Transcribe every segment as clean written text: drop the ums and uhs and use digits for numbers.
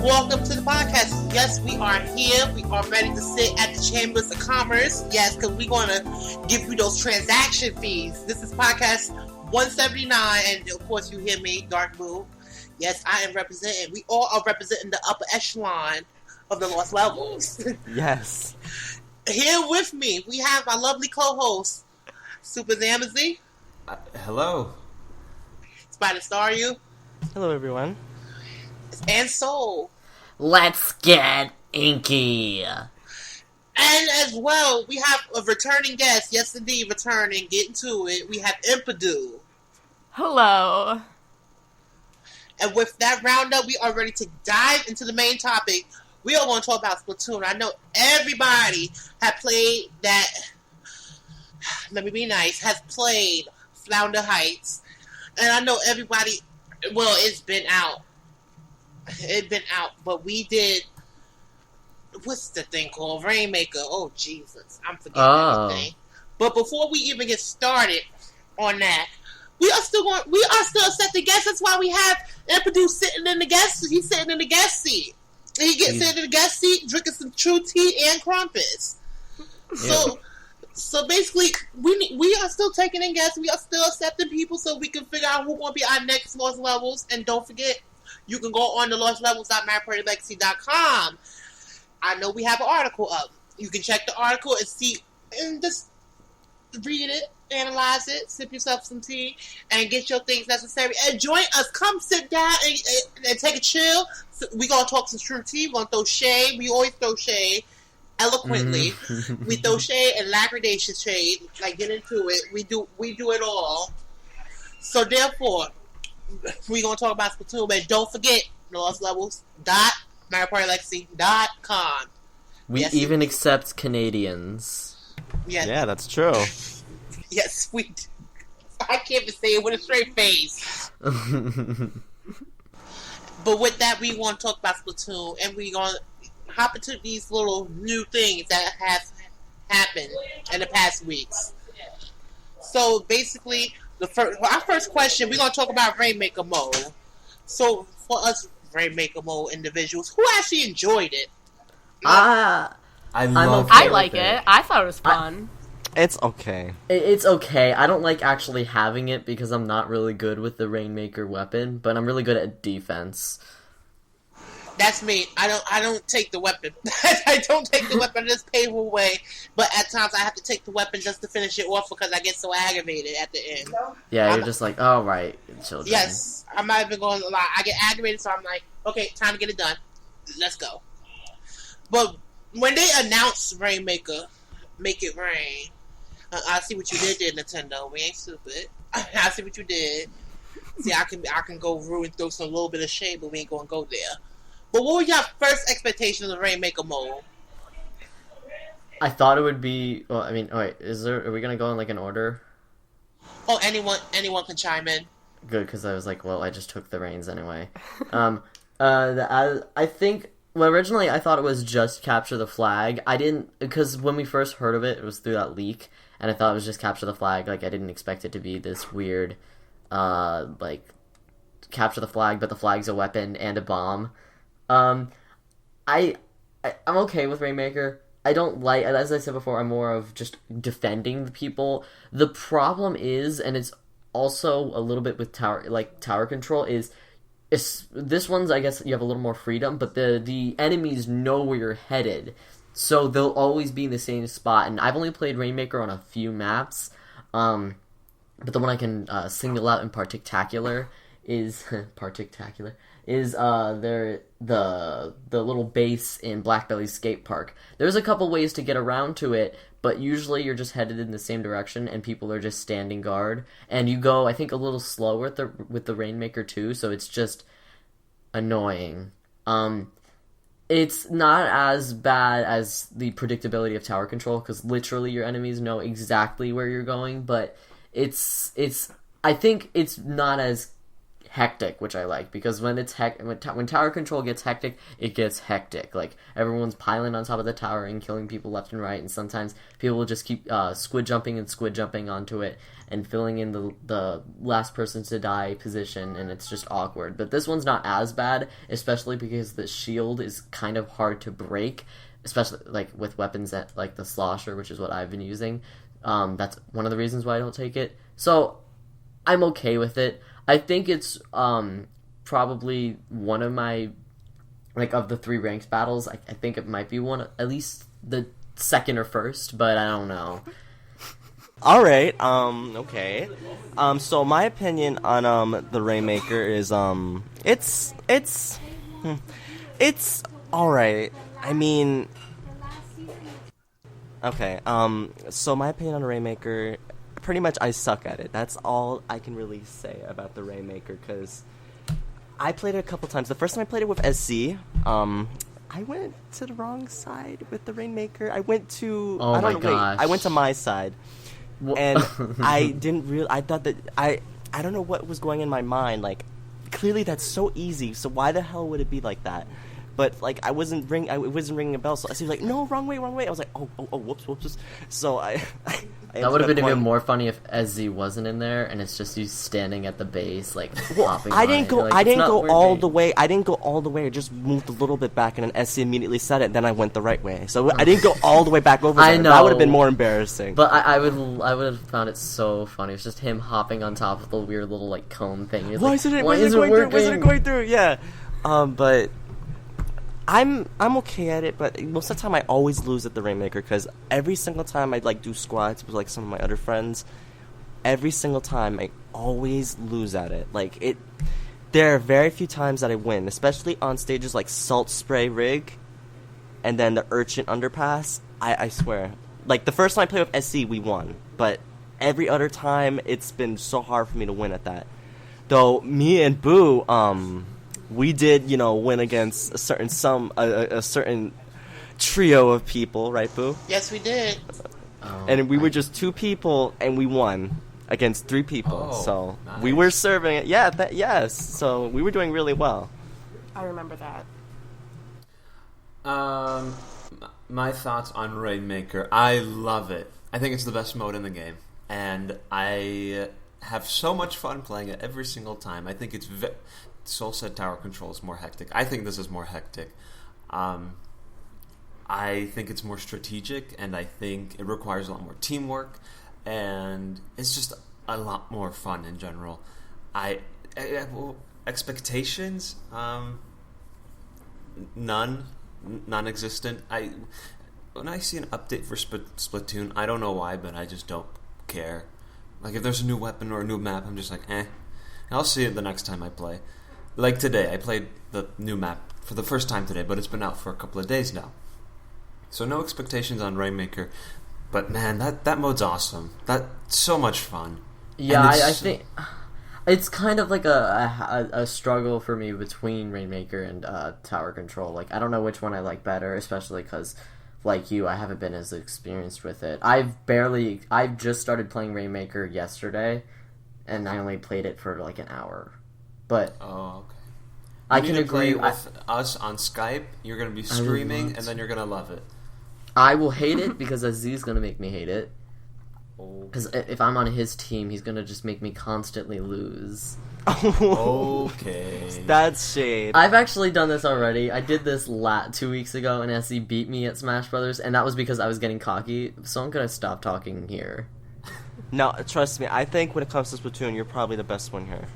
Welcome to the podcast. Yes, we are here. We are ready to sit at the Chambers of Commerce. Yes, because we're going to give you those transaction fees. This is podcast 179, and of course you hear me, Dark Blue. Yes, I am representing. We all are representing the upper echelon of the lost levels. Yes. Here with me, we have my lovely co-host, SuperZambezi. Hello. SpiderStaryu. Hello, everyone. And Soul. Let's get inky. And as well, we have a returning guest. Yes, indeed, returning. Getting to it. We have Impadude. Hello. And with that roundup, we are ready to dive into the main topic. We are going to talk about Splatoon. I know everybody have played that. Let me be nice. Has played Flounder Heights, and I know everybody. Well, it's been out. It's been out, but we did. What's the thing called? Rainmaker. Oh Jesus, I'm forgetting everything. But before we even get started on that, we are still accepting guests. That's why we have Impadude sitting in the guest. He's sitting in the guest seat. And he gets sitting in the guest seat, drinking some true tea and crumpets. Yeah. So basically, we are still taking in guests. We are still accepting people, so we can figure out who's going to be our next Lost Levels. And don't forget, you can go on to lostlevels.mypartylegacy.com. I know we have an article up. You can check the article and see, and just read it, analyze it, sip yourself some tea, and get your things necessary. And join us. Come sit down and take a chill. So we're going to talk some true tea. We're going to throw shade. We always throw shade. Eloquently. Mm-hmm. We throw shade and lackadacious shade. Like, get into it. We do it all. So therefore, we're going to talk about Splatoon, but don't forget, lostlevels.mypartylegacy.com. We even accept Canadians. Yes. Yeah, that's true. Yes, we do. I can't even say it with a straight face. But with that, we want to talk about Splatoon, and we're going to hop into these little new things that have happened in the past weeks. So basically, our first question, we're going to talk about Rainmaker mode. So for us Rainmaker mode individuals, who actually enjoyed it? I like it. I thought it was fun. It's okay. It's okay. I don't like actually having it because I'm not really good with the Rainmaker weapon, but I'm really good at defense. That's me. I don't take the weapon. I don't take the weapon this painful way, but at times I have to take the weapon just to finish it off because I get so aggravated at the end. Yeah, you're just like, oh, right, children. Yes, I'm not even going to lie. I get aggravated, so I'm like, okay, time to get it done. Let's go. But when they announced Rainmaker, Make It Rain, I see what you did there, Nintendo. We ain't stupid. I see what you did. See, I can go through and throw some little bit of shade, but we ain't going to go there. But what were your first expectations of Rainmaker mode? I thought it would be. Well, I mean, wait. Are we gonna go in like an order? Oh, anyone can chime in. Good, because I was like, well, I just took the reins anyway. I think. Well, originally I thought it was just capture the flag. I didn't, because when we first heard of it, it was through that leak, and I thought it was just capture the flag. Like, I didn't expect it to be this weird, like, capture the flag, but the flag's a weapon and a bomb. I'm okay with Rainmaker. I don't like, as I said before, I'm more of just defending the people. The problem is, and it's also a little bit with tower control, is this one's, I guess, you have a little more freedom, but the enemies know where you're headed, so they'll always be in the same spot. And I've only played Rainmaker on a few maps, but the one I can single out in particular is the little base in Blackbelly's skate park. There's a couple ways to get around to it, but usually you're just headed in the same direction and people are just standing guard. And you go, I think, a little slower with the Rainmaker too, so it's just annoying. It's not as bad as the predictability of tower control, because literally your enemies know exactly where you're going, but I think it's not as hectic, which I like, because when it's when tower control gets hectic, it gets hectic. Like, everyone's piling on top of the tower and killing people left and right, and sometimes people will just keep squid jumping onto it and filling in the last person to die position, and it's just awkward. But this one's not as bad, especially because the shield is kind of hard to break, especially like with weapons that like the slosher, which is what I've been using. That's one of the reasons why I don't take it. So I'm okay with it. I think it's probably one of my, like, of the 3 ranked battles, I think it might be one, at least the second or first, but I don't know. Alright, okay. So my opinion on the Rainmaker is it's alright. I mean, okay, so my opinion on the Rainmaker, pretty much I suck at it. That's all I can really say about the Rainmaker, because I played it a couple times. The first time I played it with SC, I went to the wrong side with the Rainmaker. I went to I went to my side. And I thought that I don't know what was going in my mind. Like, clearly that's so easy, so why the hell would it be like that? But, like, it wasn't ringing a bell, so I was like, no, wrong way. I was like, oh, whoops. So that would have been even more funny if SZ wasn't in there, and it's just you standing at the base, like, hopping. I didn't go all the way. I just moved a little bit back, and then SC immediately said it. Then I went the right way. So I didn't go all the way back over. I know. That would have been more embarrassing. But I would have found it so funny. It's just him hopping on top of the weird little, like, cone thing. Why isn't it going through? Yeah. But I'm okay at it, but most of the time I always lose at the Rainmaker, because every single time I like do squats with like some of my other friends, every single time I always lose at it. Like, there are very few times that I win, especially on stages like Salt Spray Rig and then the Urchin Underpass. I swear, like, the first time I played with SC we won, but every other time it's been so hard for me to win at that. Though me and Boo, we did, win against a certain trio of people, right, Boo? Yes, we did. And we were just 2 people, and we won against 3 people. So nice. We were serving it. Yeah, yes. So we were doing really well. I remember that. My thoughts on Rainmaker. I love it. I think it's the best mode in the game, and I have so much fun playing it every single time. I think it's Soul said tower control is more hectic. I think this is more hectic. I think it's more strategic, and I think it requires a lot more teamwork, and it's just a lot more fun in general. Expectations, non-existent. When I see an update for Splatoon, I don't know why, but I just don't care. Like, if there's a new weapon or a new map, I'm just like, eh. I'll see it the next time I play. Like today, I played the new map for the first time today, but it's been out for a couple of days now. So no expectations on Rainmaker, but man, that mode's awesome. That's so much fun. Yeah, I think it's kind of like a struggle for me between Rainmaker and tower control. Like, I don't know which one I like better, especially because, like you, I haven't been as experienced with it. I've just started playing Rainmaker yesterday, and I only played it for like an hour. But okay. I can agree with us on Skype. You're going to be streaming, and then you're going to love it. I will hate it because Aziz's going to make me hate it. Because if I'm on his team, he's going to just make me constantly lose. Okay. That's shade. I've actually done this already. I did this 2 weeks ago, and SC beat me at Smash Brothers, and that was because I was getting cocky. So I'm going to stop talking here. No, trust me. I think when it comes to Splatoon, you're probably the best one here.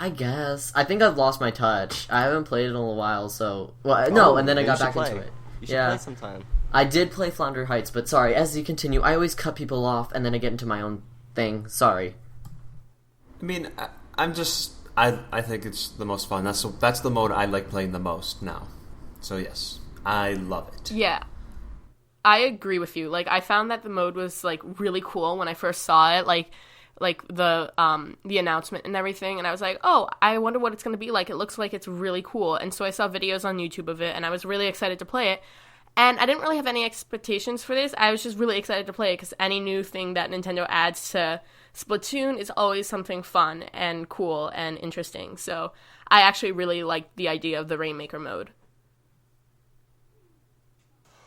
I guess. I think I've lost my touch. I haven't played it in a while, so... Well, no, and then I got back into it. You should play sometime. I did play Flounder Heights, but sorry, as you continue, I always cut people off, and then I get into my own thing. Sorry. I mean, I think it's the most fun. That's the mode I like playing the most now. So yes, I love it. Yeah. I agree with you. Like, I found that the mode was, like, really cool when I first saw it. Like the announcement and everything, and I was like, oh, I wonder what it's going to be like. It looks like it's really cool. And so I saw videos on YouTube of it, and I was really excited to play it. And I didn't really have any expectations for this. I was just really excited to play it, because any new thing that Nintendo adds to Splatoon is always something fun and cool and interesting. So I actually really like the idea of the Rainmaker mode.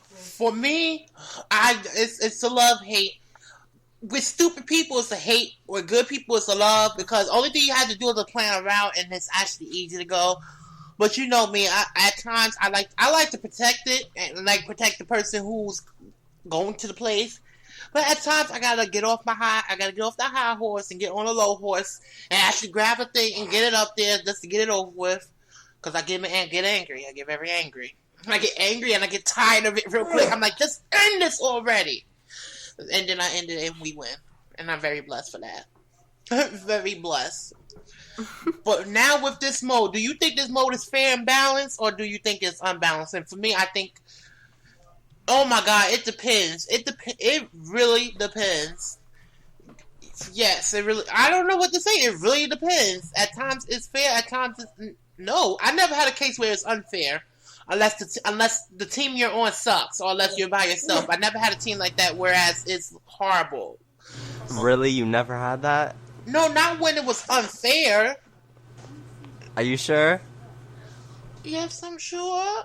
For me, it's a love-hate. With stupid people, it's a hate. With good people, it's a love. Because the only thing you have to do is to plan around, and it's actually easy to go. But you know me, at times I like to protect it and like protect the person who's going to the place. But at times I gotta get off the high horse and get on a low horse and actually grab a thing and get it up there just to get it over with. Because I get angry. I get very angry. I get angry and I get tired of it real quick. I'm like, just end this already. And then I end it and we win. And I'm very blessed for that. Very blessed. But now with this mode, do you think this mode is fair and balanced, or do you think it's unbalanced? And for me, I think, oh my god, it depends. It really depends. Yes, it really. I don't know what to say. It really depends. At times it's fair. At times it's no. I never had a case where it's unfair, unless the team you're on sucks, or unless you're by yourself. I never had a team like that. Whereas it's horrible. Really, you never had that? No, not when it was unfair. Are you sure? Yes, I'm sure.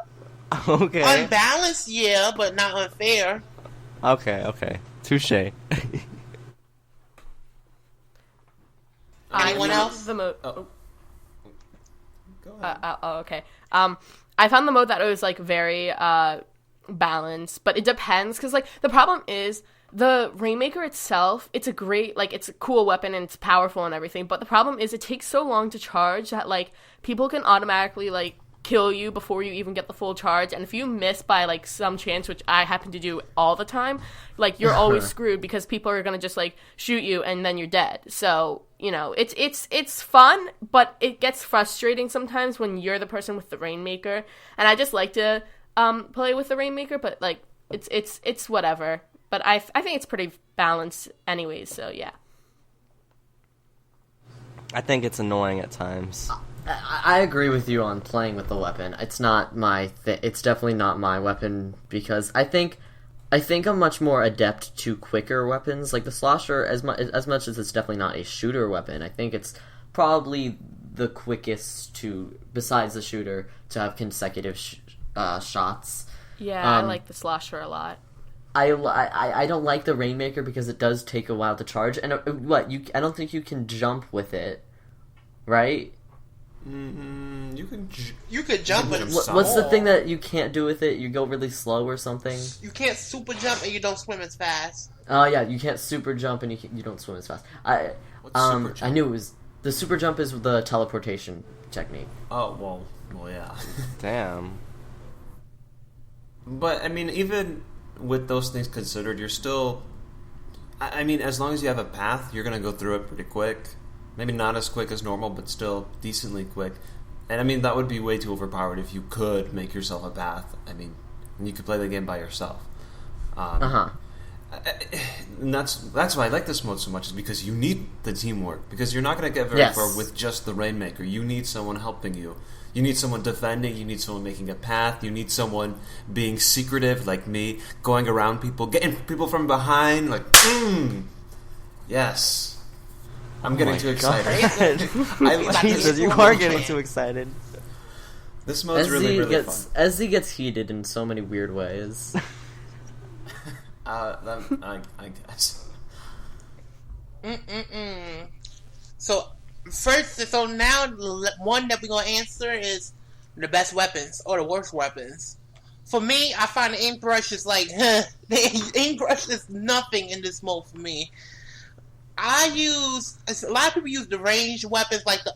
Okay. Unbalanced, yeah, but not unfair. Okay. Touche. Anyone else? The mode. Go ahead. Okay. I found the mode that it was like very balanced, but it depends because like the problem is the Rainmaker itself. It's a great, like, it's a cool weapon and it's powerful and everything, but the problem is it takes so long to charge that like people can automatically like kill you before you even get the full charge, and if you miss by like some chance, which I happen to do all the time, like you're always screwed because people are gonna just like shoot you and then you're dead. So you know, it's fun, but it gets frustrating sometimes when you're the person with the Rainmaker, and I just like to play with the Rainmaker, but like it's whatever. But I think it's pretty balanced anyways, so yeah. I think it's annoying at times. I agree with you on playing with the weapon. It's not my it's definitely not my weapon, because I think I'm much more adept to quicker weapons. Like the Slosher, as much as it's definitely not a shooter weapon, I think it's probably the quickest to, besides the shooter, to have consecutive shots. Yeah, I like the Slosher a lot. I don't like the Rainmaker because it does take a while to charge, and I don't think you can jump with it, right? You could jump, but what's the thing that you can't do with it? You go really slow or something. You can't super jump and you don't swim as fast. Oh yeah, you can't super jump and you don't swim as fast. I knew it was the super jump is the teleportation technique. Oh well, yeah. Damn. But I mean, even with those things considered, you're still. I mean, as long as you have a path, you're gonna go through it pretty quick. Maybe not as quick as normal, but still decently quick. And I mean, that would be way too overpowered if you could make yourself a path. I mean, you could play the game by yourself. And that's why I like this mode so much, is because you need the teamwork. Because you're not going to get very far with just the Rainmaker. You need someone helping you. You need someone defending. You need someone making a path. You need someone being secretive, like me, going around people, getting people from behind. Like, yes. I'm getting too excited. Jesus, you are getting too excited. This mode's really fun. SZ gets heated in so many weird ways. I guess. So now the one that we're gonna answer is the best weapons or the worst weapons. For me, I find the ink brush is like, the ink brush is nothing in this mode for me. A lot of people use the ranged weapons like the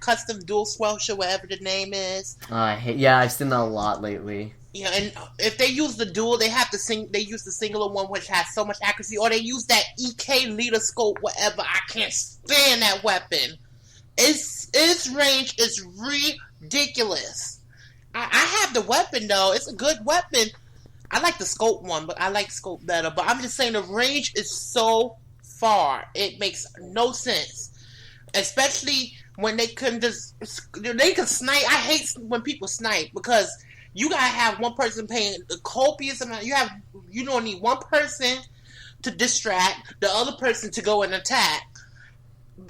custom dual swelcher, whatever the name is. I've seen that a lot lately. Yeah, and if they use the dual, they use the singular one, which has so much accuracy, or they use that EK leader scope, whatever. I can't stand that weapon. Its range is ridiculous. I have the weapon though; it's a good weapon. I like the scope one, but I like scope better. But I'm just saying the range is so far, it makes no sense, especially when they can snipe. I hate when people snipe, because you gotta have one person paying the copious amount. You don't need one person to distract, the other person to go and attack.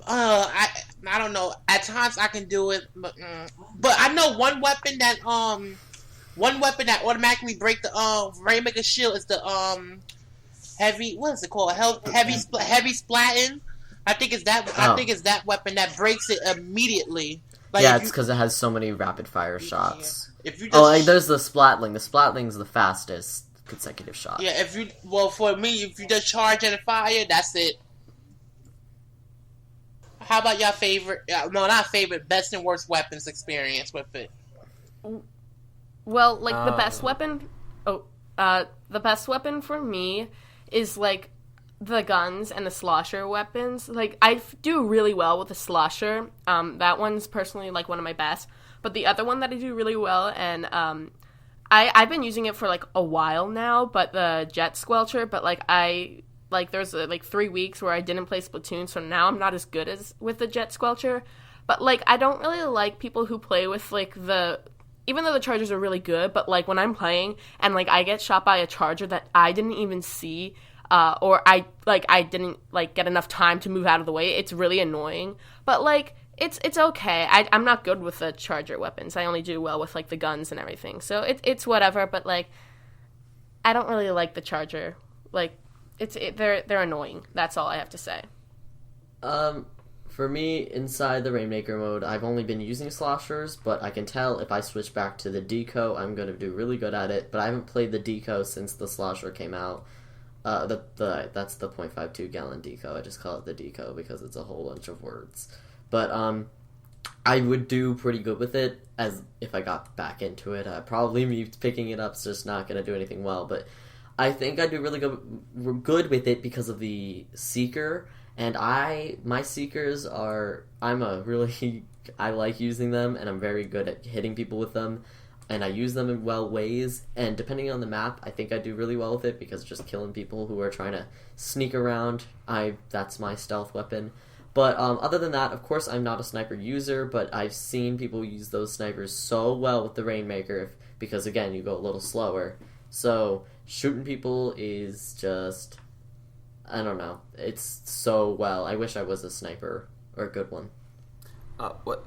I don't know. At times I can do it, but I know one weapon that automatically break the Rainmaker shield is the heavy. What is it called? Heavy splatting. I think it's that. I think it's that weapon that breaks it immediately. Like yeah, it's because it has so many rapid fire shots. Yeah. If you there's the Splatling. The Splatling's the fastest consecutive shot. Yeah, for me, if you just charge and fire, that's it. How about your favorite? No, not favorite. Best and worst weapons experience with it. Well, like the best weapon. The best weapon for me is like the guns and the slosher weapons. Like I do really well with the slosher. That one's personally like one of my best. But the other one that I do really well, and I've been using it for like a while now. But the jet squelcher. But there's like 3 weeks where I didn't play Splatoon, so now I'm not as good as with the jet squelcher. But like I don't really like people who play with like even though the chargers are really good, but like when I'm playing and like I get shot by a charger that I didn't even see, or I didn't like get enough time to move out of the way, it's really annoying. But like it's okay. I'm not good with the charger weapons. I only do well with like the guns and everything. So it's whatever. But like I don't really like the charger. Like they're annoying. That's all I have to say. For me, inside the Rainmaker mode, I've only been using sloshers, but I can tell if I switch back to the deco, I'm going to do really good at it. But I haven't played the deco since the slosher came out. That's the 0.52 gallon deco. I just call it the deco because it's a whole bunch of words. But I would do pretty good with it as if I got back into it. Probably me picking it up is just not going to do anything well, but I think I do really good with it because of the Seeker. And my Seekers I like using them, and I'm very good at hitting people with them, and I use them in ways, and depending on the map, I think I do really well with it, because just killing people who are trying to sneak around, that's my stealth weapon. But other than that, of course, I'm not a sniper user, but I've seen people use those snipers so well with the Rainmaker, because again, you go a little slower. So, shooting people is just... I don't know. It's so well. I wish I was a sniper or a good one.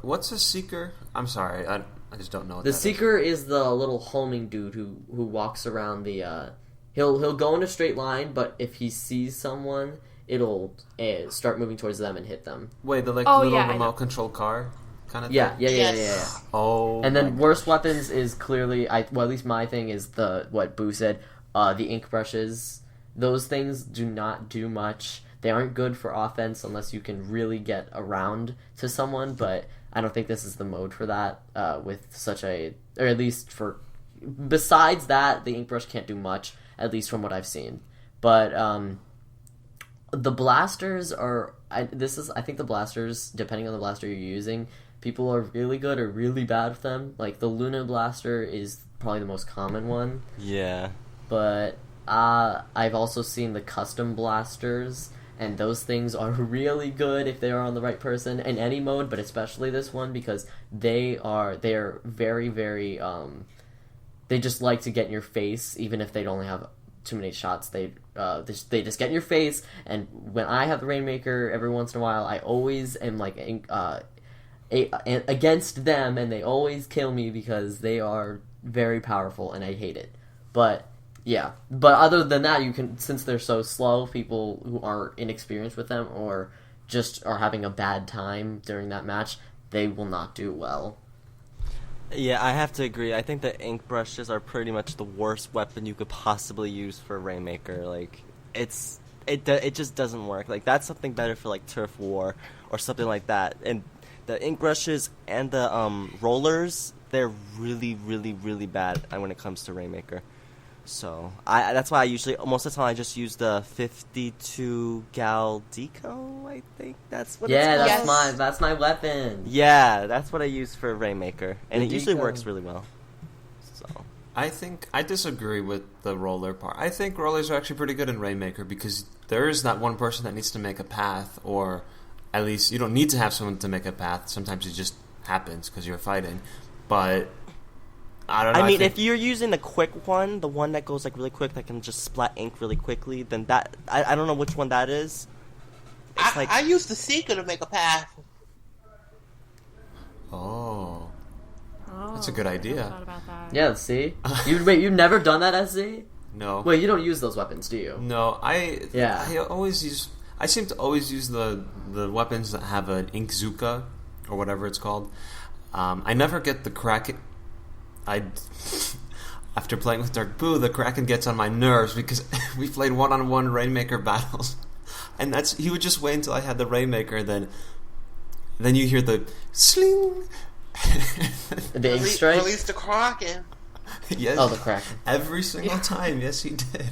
What's a Seeker? I'm sorry, I just don't know what the that Seeker is the little homing dude who walks around the. He'll go in a straight line, but if he sees someone, it'll start moving towards them and hit them. Wait, the little remote control car kind of thing? Yeah. Oh. And then worst weapons is clearly at least my thing is what Boo said. The ink brushes. Those things do not do much. They aren't good for offense unless you can really get around to someone, but I don't think this is the mode for that, with such a... Or at least for... Besides that, the ink brush can't do much, at least from what I've seen. But, the blasters are... I think the blasters, depending on the blaster you're using, people are really good or really bad with them. Like, the Luna blaster is probably the most common one. Yeah. But... I've also seen the custom blasters, and those things are really good if they are on the right person in any mode, but especially this one, because they're very, very, they just like to get in your face, even if they don't have too many shots. They just get in your face, and when I have the Rainmaker, every once in a while, I always am like, against them, and they always kill me because they are very powerful, and I hate it. But... Yeah, but other than that, you can, since they're so slow, people who are inexperienced with them or just are having a bad time during that match, they will not do well. Yeah, I have to agree. I think the ink brushes are pretty much the worst weapon you could possibly use for Rainmaker. Like, it just doesn't work. Like, that's something better for like Turf War or something like that. And the ink brushes and the rollers, they're really, really, really bad when it comes to Rainmaker. So that's why I usually, most of the time, I just use the 52 gal deco. I think that's what. Yeah, it's called. that's my weapon. Yeah, that's what I use for Rainmaker, and it usually deco. works really well. So I think I disagree with the roller part. I think rollers are actually pretty good in Rainmaker because there is that one person that needs to make a path, or at least you don't need to have someone to make a path. Sometimes it just happens because you're fighting, but. I don't know. I mean, if you're using the quick one, the one that goes like really quick, that can just splat ink really quickly, then that I don't know which one that is. I used the Seeker to make a path. Oh. That's a good idea. I thought about that. Yeah, see? You've never done that, SZ? No. Wait, you don't use those weapons, do you? No, I Yeah. I seem to always use the weapons that have an Inkzuka, or whatever it's called. I never get the Kraken. After playing with Dark Boo, the Kraken gets on my nerves because we played one-on-one Rainmaker battles. And he would just wait until I had the Rainmaker, then you hear the sling. The ink strike? Release the Kraken. Yes. Oh, the Kraken. Every single time, yes, he did.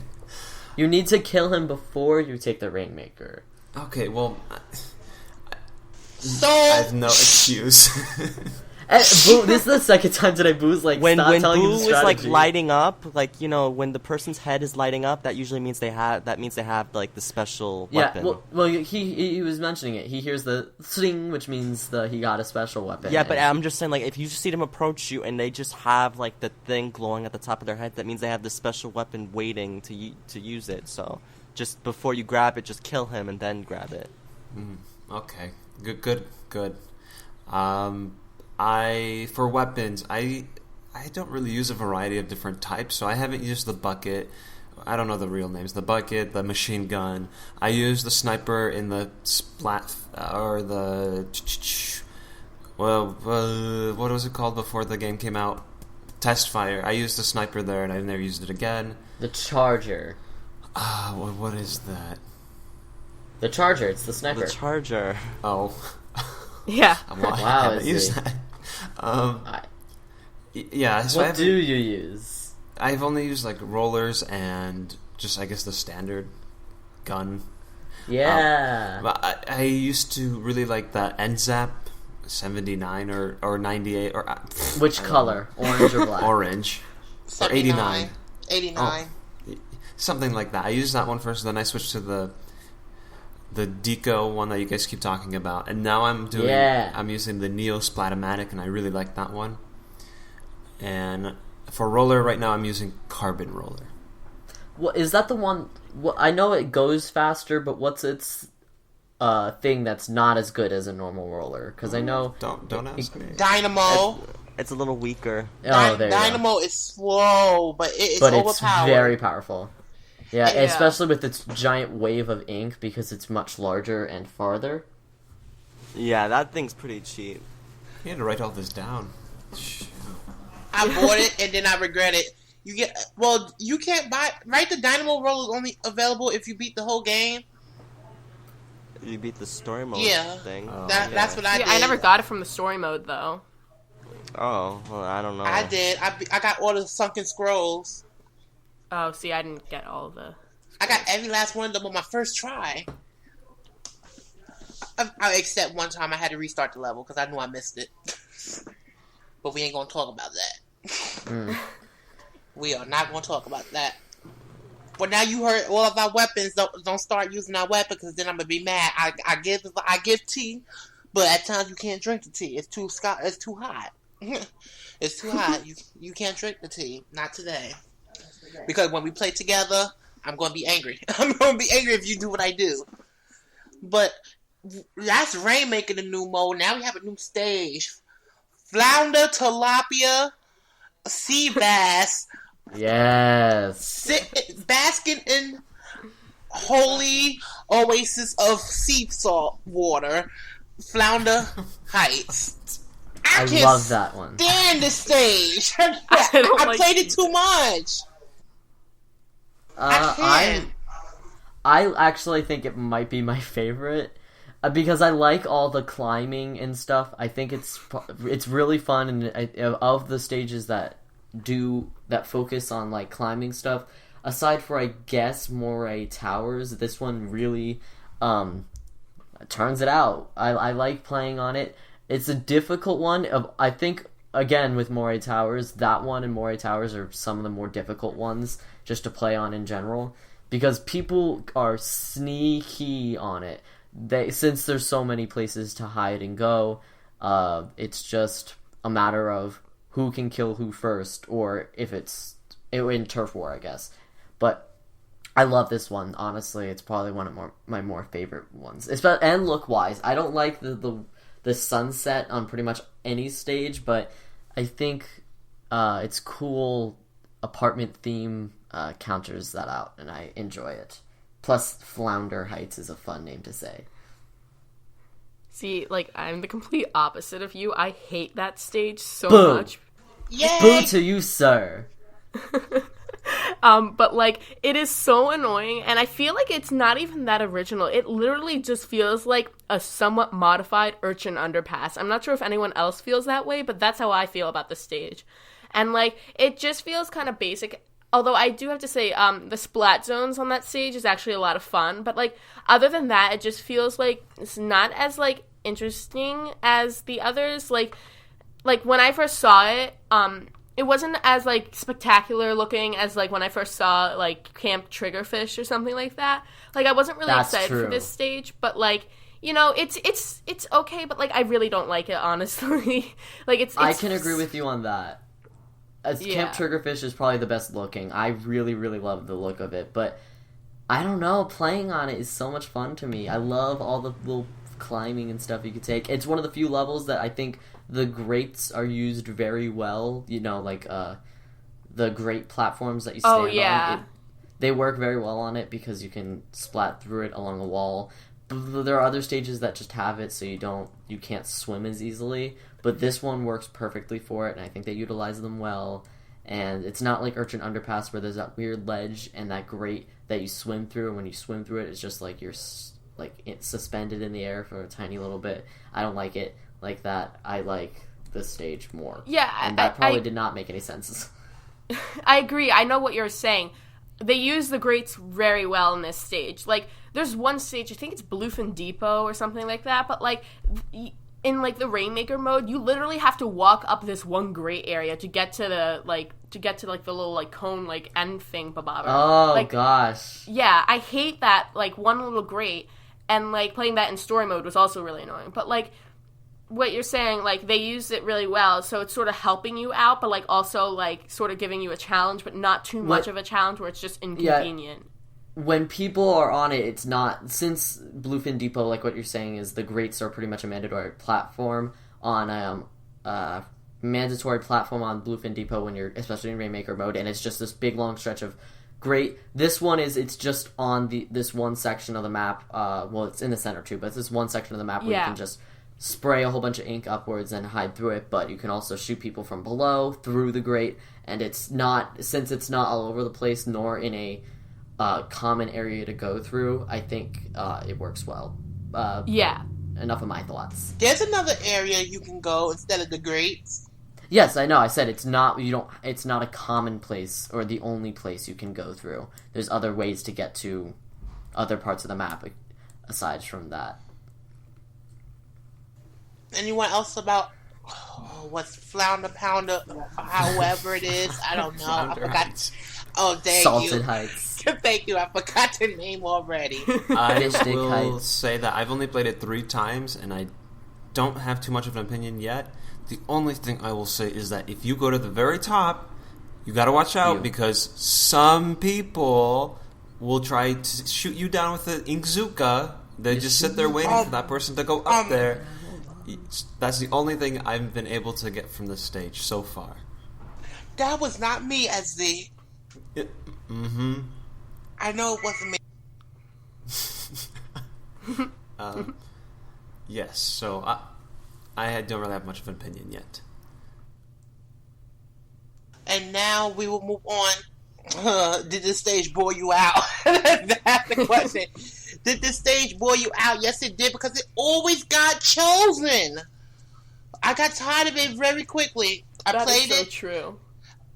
You need to kill him before you take the Rainmaker. Okay, well, So I have no excuse. Boo, this is the second time today Boo's like, when stop telling Boo you the is strategy. like lighting up, like when the person's head is lighting up, that usually means they have like the special weapon. Yeah, well, he was mentioning it. He hears the sling, which means he got a special weapon. Yeah, but I'm just saying, like, if you just see them approach you and they just have like the thing glowing at the top of their head, that means they have the special weapon waiting to use it. So just before you grab it, just kill him and then grab it. Okay, good. For weapons, I don't really use a variety of different types, so I haven't used the bucket. I don't know the real names. The bucket, the machine gun. I use the sniper in the splat or the what was it called before the game came out? Test fire. I used the sniper there, and I never used it again. The Charger. What is that? The Charger. It's the sniper. The Charger. Oh. Yeah. Well, I Wow, haven't used that. Yeah. So What do you use? I've only used like rollers and just, I guess, the standard gun. Yeah. But I used to really like the NZAP 79 or 98 or Which color? Orange or black? orange or 89. 89. Something like that. I used that one first, then I switched to the Deco one that you guys keep talking about, and now I'm using the Neo Splatomatic, and I really like that one. And for roller right now, I'm using Carbon Roller. Well, is that the one? Well, I know it goes faster, but what's its thing that's not as good as a normal roller? Because I know Don't ask me. Dynamo. It's a little weaker. Oh, there you go. Dynamo is slow, but it's But overpowered. it's very powerful. Yeah, Yeah. especially with its giant wave of ink because it's much larger and farther. Yeah, that thing's pretty cheap. You had to write all this down. Shoot. I bought it and then I regret it. You can't buy. Right, the Dynamo roll is only available if you beat the whole game. You beat the story mode thing. Oh, That's what I did. I never got it from the story mode though. Oh, well, I don't know. I did. I got all the sunken scrolls. Oh, see, I didn't get all of the. I got every last one of them on my first try. Except one time I had to restart the level because I knew I missed it. But we ain't gonna talk about that. We are not gonna talk about that. But now you heard all of our weapons. Don't start using our weapon because then I'm gonna be mad. I give tea, but at times you can't drink the tea. It's too hot. It's too hot. You can't drink the tea. Not today. Because when we play together, I'm going to be angry. I'm going to be angry if you do what I do. But that's Rainmaker, the new mode. Now we have a new stage. Flounder, tilapia, sea bass. Yes. Basking in holy oasis of sea salt water. Flounder Heights. I love that one. Stand the stage. don't I like played it too much. I actually think it might be my favorite because I like all the climbing and stuff. I think it's really fun, and of the stages that focus on like climbing stuff, aside for I guess Moray Towers, this one really turns it out. I like playing on it. It's a difficult one. I think again with Moray Towers, that one and Moray Towers are some of the more difficult ones just to play on in general because people are sneaky on it. Since there's so many places to hide and go, it's just a matter of who can kill who first, or if it's in turf war, I guess. But I love this one. Honestly, it's probably one of my more favorite ones. And look-wise, I don't like the sunset on pretty much any stage, but I think it's cool apartment theme counters that out, and I enjoy it. Plus, Flounder Heights is a fun name to say. See, like, I'm the complete opposite of you. I hate that stage so Boo. much. Yay! Boo to you, sir. But, like, it is so annoying, and I feel like it's not even that original. It literally just feels like a somewhat modified Urchin Underpass. I'm not sure if anyone else feels that way, but that's how I feel about the stage. And, like, it just feels kind of basic. Although I do have to say, the splat zones on that stage is actually a lot of fun. But, like, other than that, it just feels like it's not as, like, interesting as the others. Like when I first saw it, it wasn't as, like, spectacular looking as, like, when I first saw, like, Camp Triggerfish or something like that. Like, I wasn't really excited for this stage, but, like, you know, it's okay, but, like, I really don't like it, honestly. Like, it's I can agree with you on that. Camp Triggerfish is probably the best looking. I really, really love the look of it, but I don't know, playing on it is so much fun to me. I love all the little climbing and stuff you could take. It's one of the few levels that I think the grates are used very well. You know, like the grate platforms that you stand on. They work very well on it because you can splat through it along a wall. There are other stages that just have it so you can't swim as easily. But this one works perfectly for it, and I think they utilize them well. And it's not like Urchin Underpass where there's that weird ledge and that grate that you swim through, and when you swim through it, it's just like you're it's suspended in the air for a tiny little bit. I don't like it like that. I like this stage more. Yeah, and that probably did not make any sense. I agree. I know what you're saying. They use the grates very well in this stage. Like, there's one stage, I think it's Bluefin Depot or something like that, but, like, in, like, the Rainmaker mode, you literally have to walk up this one grate area to get to the little, like, cone, like, end thing, bababa. Oh, like, gosh. Yeah, I hate that, like, one little grate, and, like, playing that in story mode was also really annoying. But, like, what you're saying, like, they use it really well, so it's sort of helping you out, but, like, also, like, sort of giving you a challenge, but not too much of a challenge where it's just inconvenient. Yeah. When people are on it, it's not... Since Bluefin Depot, like what you're saying, is the grates are pretty much a mandatory platform on Bluefin Depot when you're... Especially in Rainmaker mode, and it's just this big, long stretch of grate. This one it's just on this one section of the map. Well, it's in the center, too, but it's this one section of the map where you can just spray a whole bunch of ink upwards and hide through it, but you can also shoot people from below, through the grate, and it's not... Since it's not all over the place, nor in a... common area to go through, I think it works well. Enough of my thoughts. There's another area you can go instead of the grates. Yes, I know. I said it's not a common place or the only place you can go through. There's other ways to get to other parts of the map aside from that. Anyone else about what's Flounder Pounder, however it is? I don't know. I forgot. Heights. Oh, thank Salted you. Heights. Thank you. I forgot the name already. I Mystic will Heights. say that I've only played it 3 times, and I don't have too much of an opinion yet. The only thing I will say is that if you go to the very top, you gotta watch out because some people will try to shoot you down with an Inkzuka. They just sit there waiting for that person to go up there. That's the only thing I've been able to get from this stage so far. That was not me, SD. I know it wasn't me. Yes, so I don't really have much of an opinion yet. And now we will move on. Did this stage bore you out? That's the question. Did this stage bore you out? Yes, it did, because it always got chosen. I got tired of it very quickly. That is so true.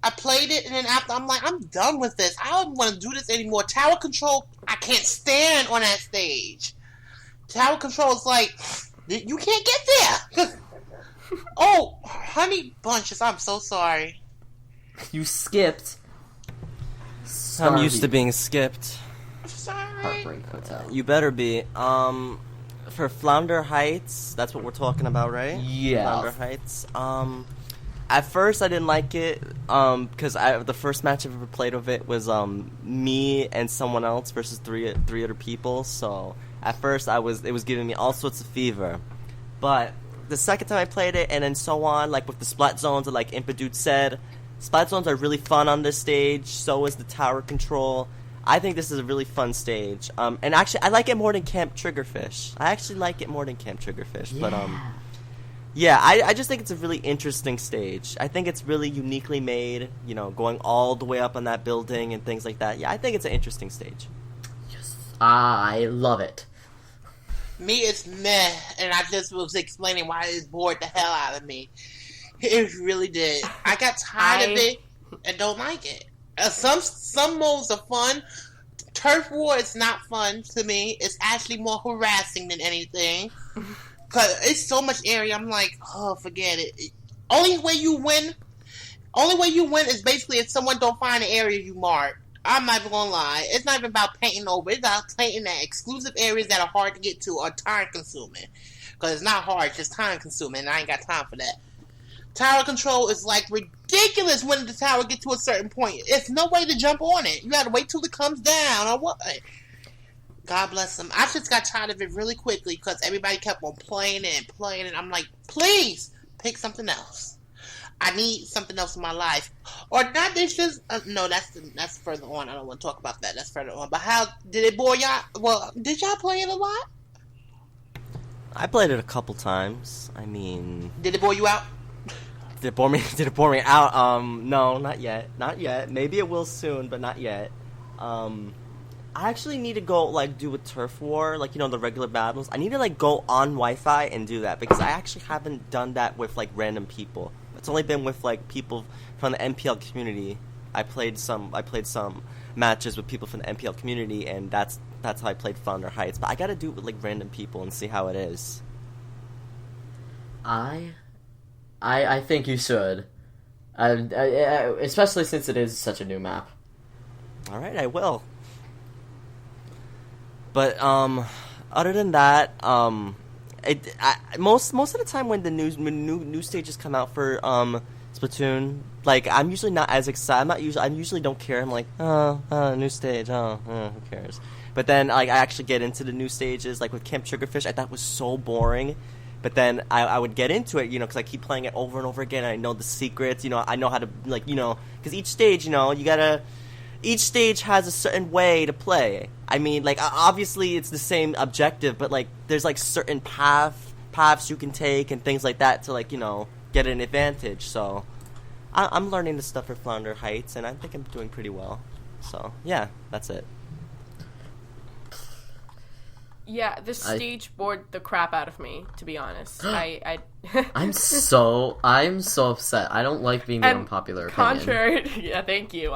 I played it, and then after, I'm like, I'm done with this. I don't want to do this anymore. Tower control, I can't stand on that stage. Tower control is like, you can't get there. Oh, honey bunches, I'm so sorry. You skipped. I'm used to being skipped. Sorry. Heartbreak Hotel. You better be. For Flounder Heights, that's what we're talking about, right? Yeah. Flounder Heights. At first, I didn't like it because the first match I've ever played of it was me and someone else versus three other people. So at first, it was giving me all sorts of fever. But the second time I played it, and then so on, like with the splat zones, like Impadude said, splat zones are really fun on this stage. So is the tower control. I think this is a really fun stage. And actually, I like it more than Camp Triggerfish. But yeah, I just think it's a really interesting stage. I think it's really uniquely made, going all the way up on that building and things like that. Yeah, I think it's an interesting stage. Yes, I love it. Me, it's meh, and I just was explaining why it bored the hell out of me. It really did. I got tired of it and don't like it. Some modes are fun. Turf War is not fun to me. It's actually more harassing than anything. Because it's so much area, I'm like, oh, forget it. Only way you win is basically if someone don't find the area you mark. I'm not even gonna lie. It's not even about painting over. It's about painting that exclusive areas that are hard to get to or time consuming. Because it's not hard, it's just time consuming, and I ain't got time for that. Tower control is like ridiculous when the tower gets to a certain point. It's no way to jump on it. You gotta wait till it comes down or what. God bless them. I just got tired of it really quickly because everybody kept on playing it and playing it. I'm like, please pick something else. I need something else in my life. Or not this just no, that's further on. I don't want to talk about that. That's further on. But how did it bore y'all? Well, did y'all play it a lot? I played it a couple times. I mean, did it bore you out? Did it bore me out? No, not yet. Maybe it will soon, but not yet. I actually need to go, do a Turf War, the regular battles. I need to, go on Wi-Fi and do that, because I actually haven't done that with, random people. It's only been with, people from the MPL community. I played some matches with people from the MPL community, and that's how I played Flounder Heights. But I gotta do it with, random people and see how it is. I think you should. Especially since it is such a new map. Alright, I will. But other than that, most of the time when the new stages come out for Splatoon, I'm usually not as excited. I usually don't care. I'm like, new stage, who cares? But then I actually get into the new stages, with Camp Triggerfish. I thought it was so boring. But then I would get into it, because I keep playing it over and over again. And I know the secrets, I know how to because each stage, each stage has a certain way to play. I mean, obviously it's the same objective, but, there's, certain paths you can take and things like that to, get an advantage. So, I'm learning the stuff for Flounder Heights, and I think I'm doing pretty well. So, yeah, that's it. Yeah, this stage bored the crap out of me, to be honest. I'm so upset. I don't like being the unpopular opinion. Thank you.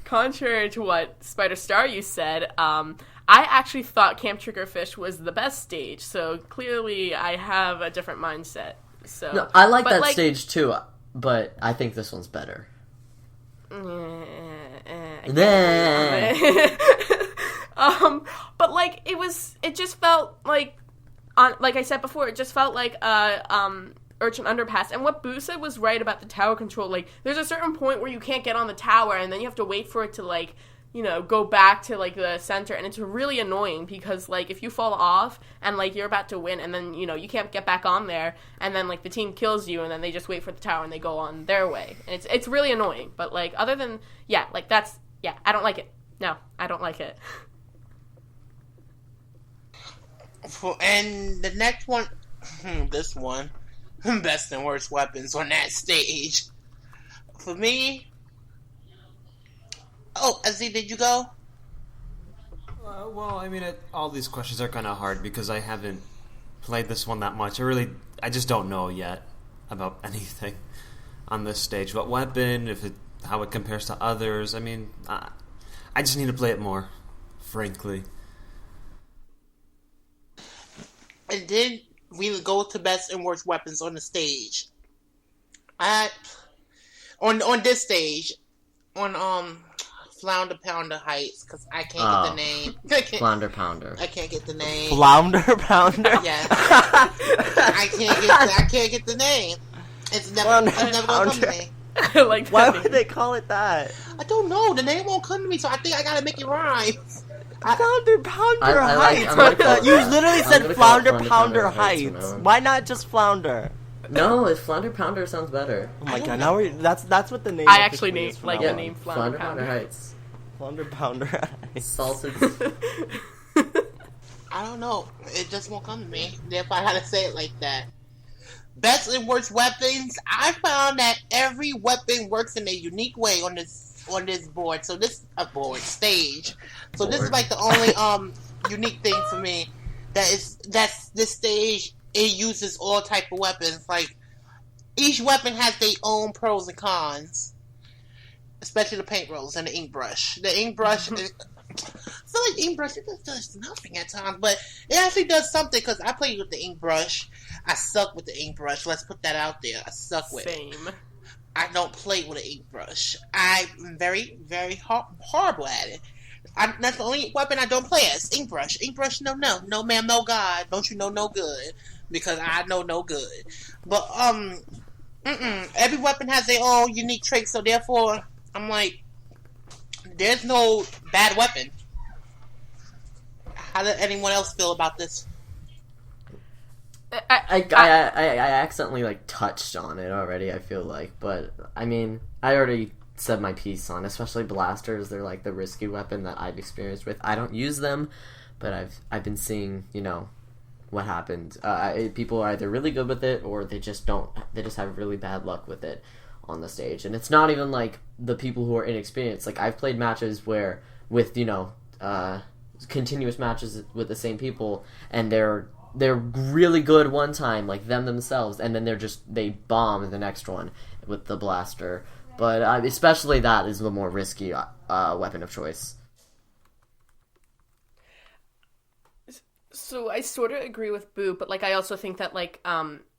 Contrary to what SpiderStaryu said, I actually thought Camp Triggerfish was the best stage, so clearly I have a different mindset. So no, I like that stage too, but I think this one's better. But it just felt like I said before, it just felt like Urchin Underpass. And what Boo said was right about the tower control. There's a certain point where you can't get on the tower, and then you have to wait for it to go back to the center, and it's really annoying because if you fall off and you're about to win, and then you can't get back on there, and then the team kills you, and then they just wait for the tower and they go on their way, and it's really annoying. But other than that's I don't like it. No, I don't like it. And the next one, this one, best and worst weapons on that stage. For me, Aziz, did you go? Well, I mean, all these questions are kind of hard because I haven't played this one that much. I just don't know yet about anything on this stage. What weapon, how it compares to others. I mean, I just need to play it more, frankly. And then we go to best and worst weapons on the stage. On this stage, on Flounder Pounder Heights, because I can't get the name. Flounder Pounder. I can't get the name. Flounder Pounder. Yeah. I can't get the name. It's never gonna come to me. I like that Why name. would they call it that? I like that Why name. would they call it that? I don't know. The name won't come to me, so I think I gotta make it rhyme. Flounder Pounder I like- Heights. I'm gonna What the? call it You that. literally I'm said gonna call it Flounder Flounder Pounder Pounder Heights from Heights. now on. Why not just Flounder? No, it's Flounder Pounder sounds better. Oh my god! Now that's what the name. I actually officially is from like now the on. name Flounder Pounder Pounder. Heights. Flounder Pounder Heights. Salted. I don't know. It just won't come to me. If I had to say it like that. Best and worst weapons. I found that every weapon works in a unique way on this board. So this stage. So this is like the only unique thing for me. That's this stage. It uses all type of weapons. Like each weapon has their own pros and cons. Especially the paint rolls and the ink brush. The ink brush. I feel like ink brush, it just does nothing at times, but it actually does something because I play with the ink brush. I suck with the ink brush. Let's put that out there. I suck with it. Same. I don't play with an ink brush. I'm very, very horrible at it. That's the only weapon I don't play as. Ink brush. Ink brush, no, ma'am, no God. Don't you know no good? Because I know no good. But, every weapon has their own unique traits, so therefore, I'm like, there's no bad weapon. How does anyone else feel about this? I accidentally like touched on it already. I feel like, but I mean, I already said my piece on, especially blasters. They're like the risky weapon that I've experienced with. I don't use them, but I've been seeing, what happened. People are either really good with it or they just don't. They just have really bad luck with it on the stage. And it's not even like the people who are inexperienced. Like I've played matches where with continuous matches with the same people, and they're really good one time, like them themselves, and then they bomb the next one with the blaster. But especially that is the more risky weapon of choice. So I sort of agree with Boo, but like I also think that like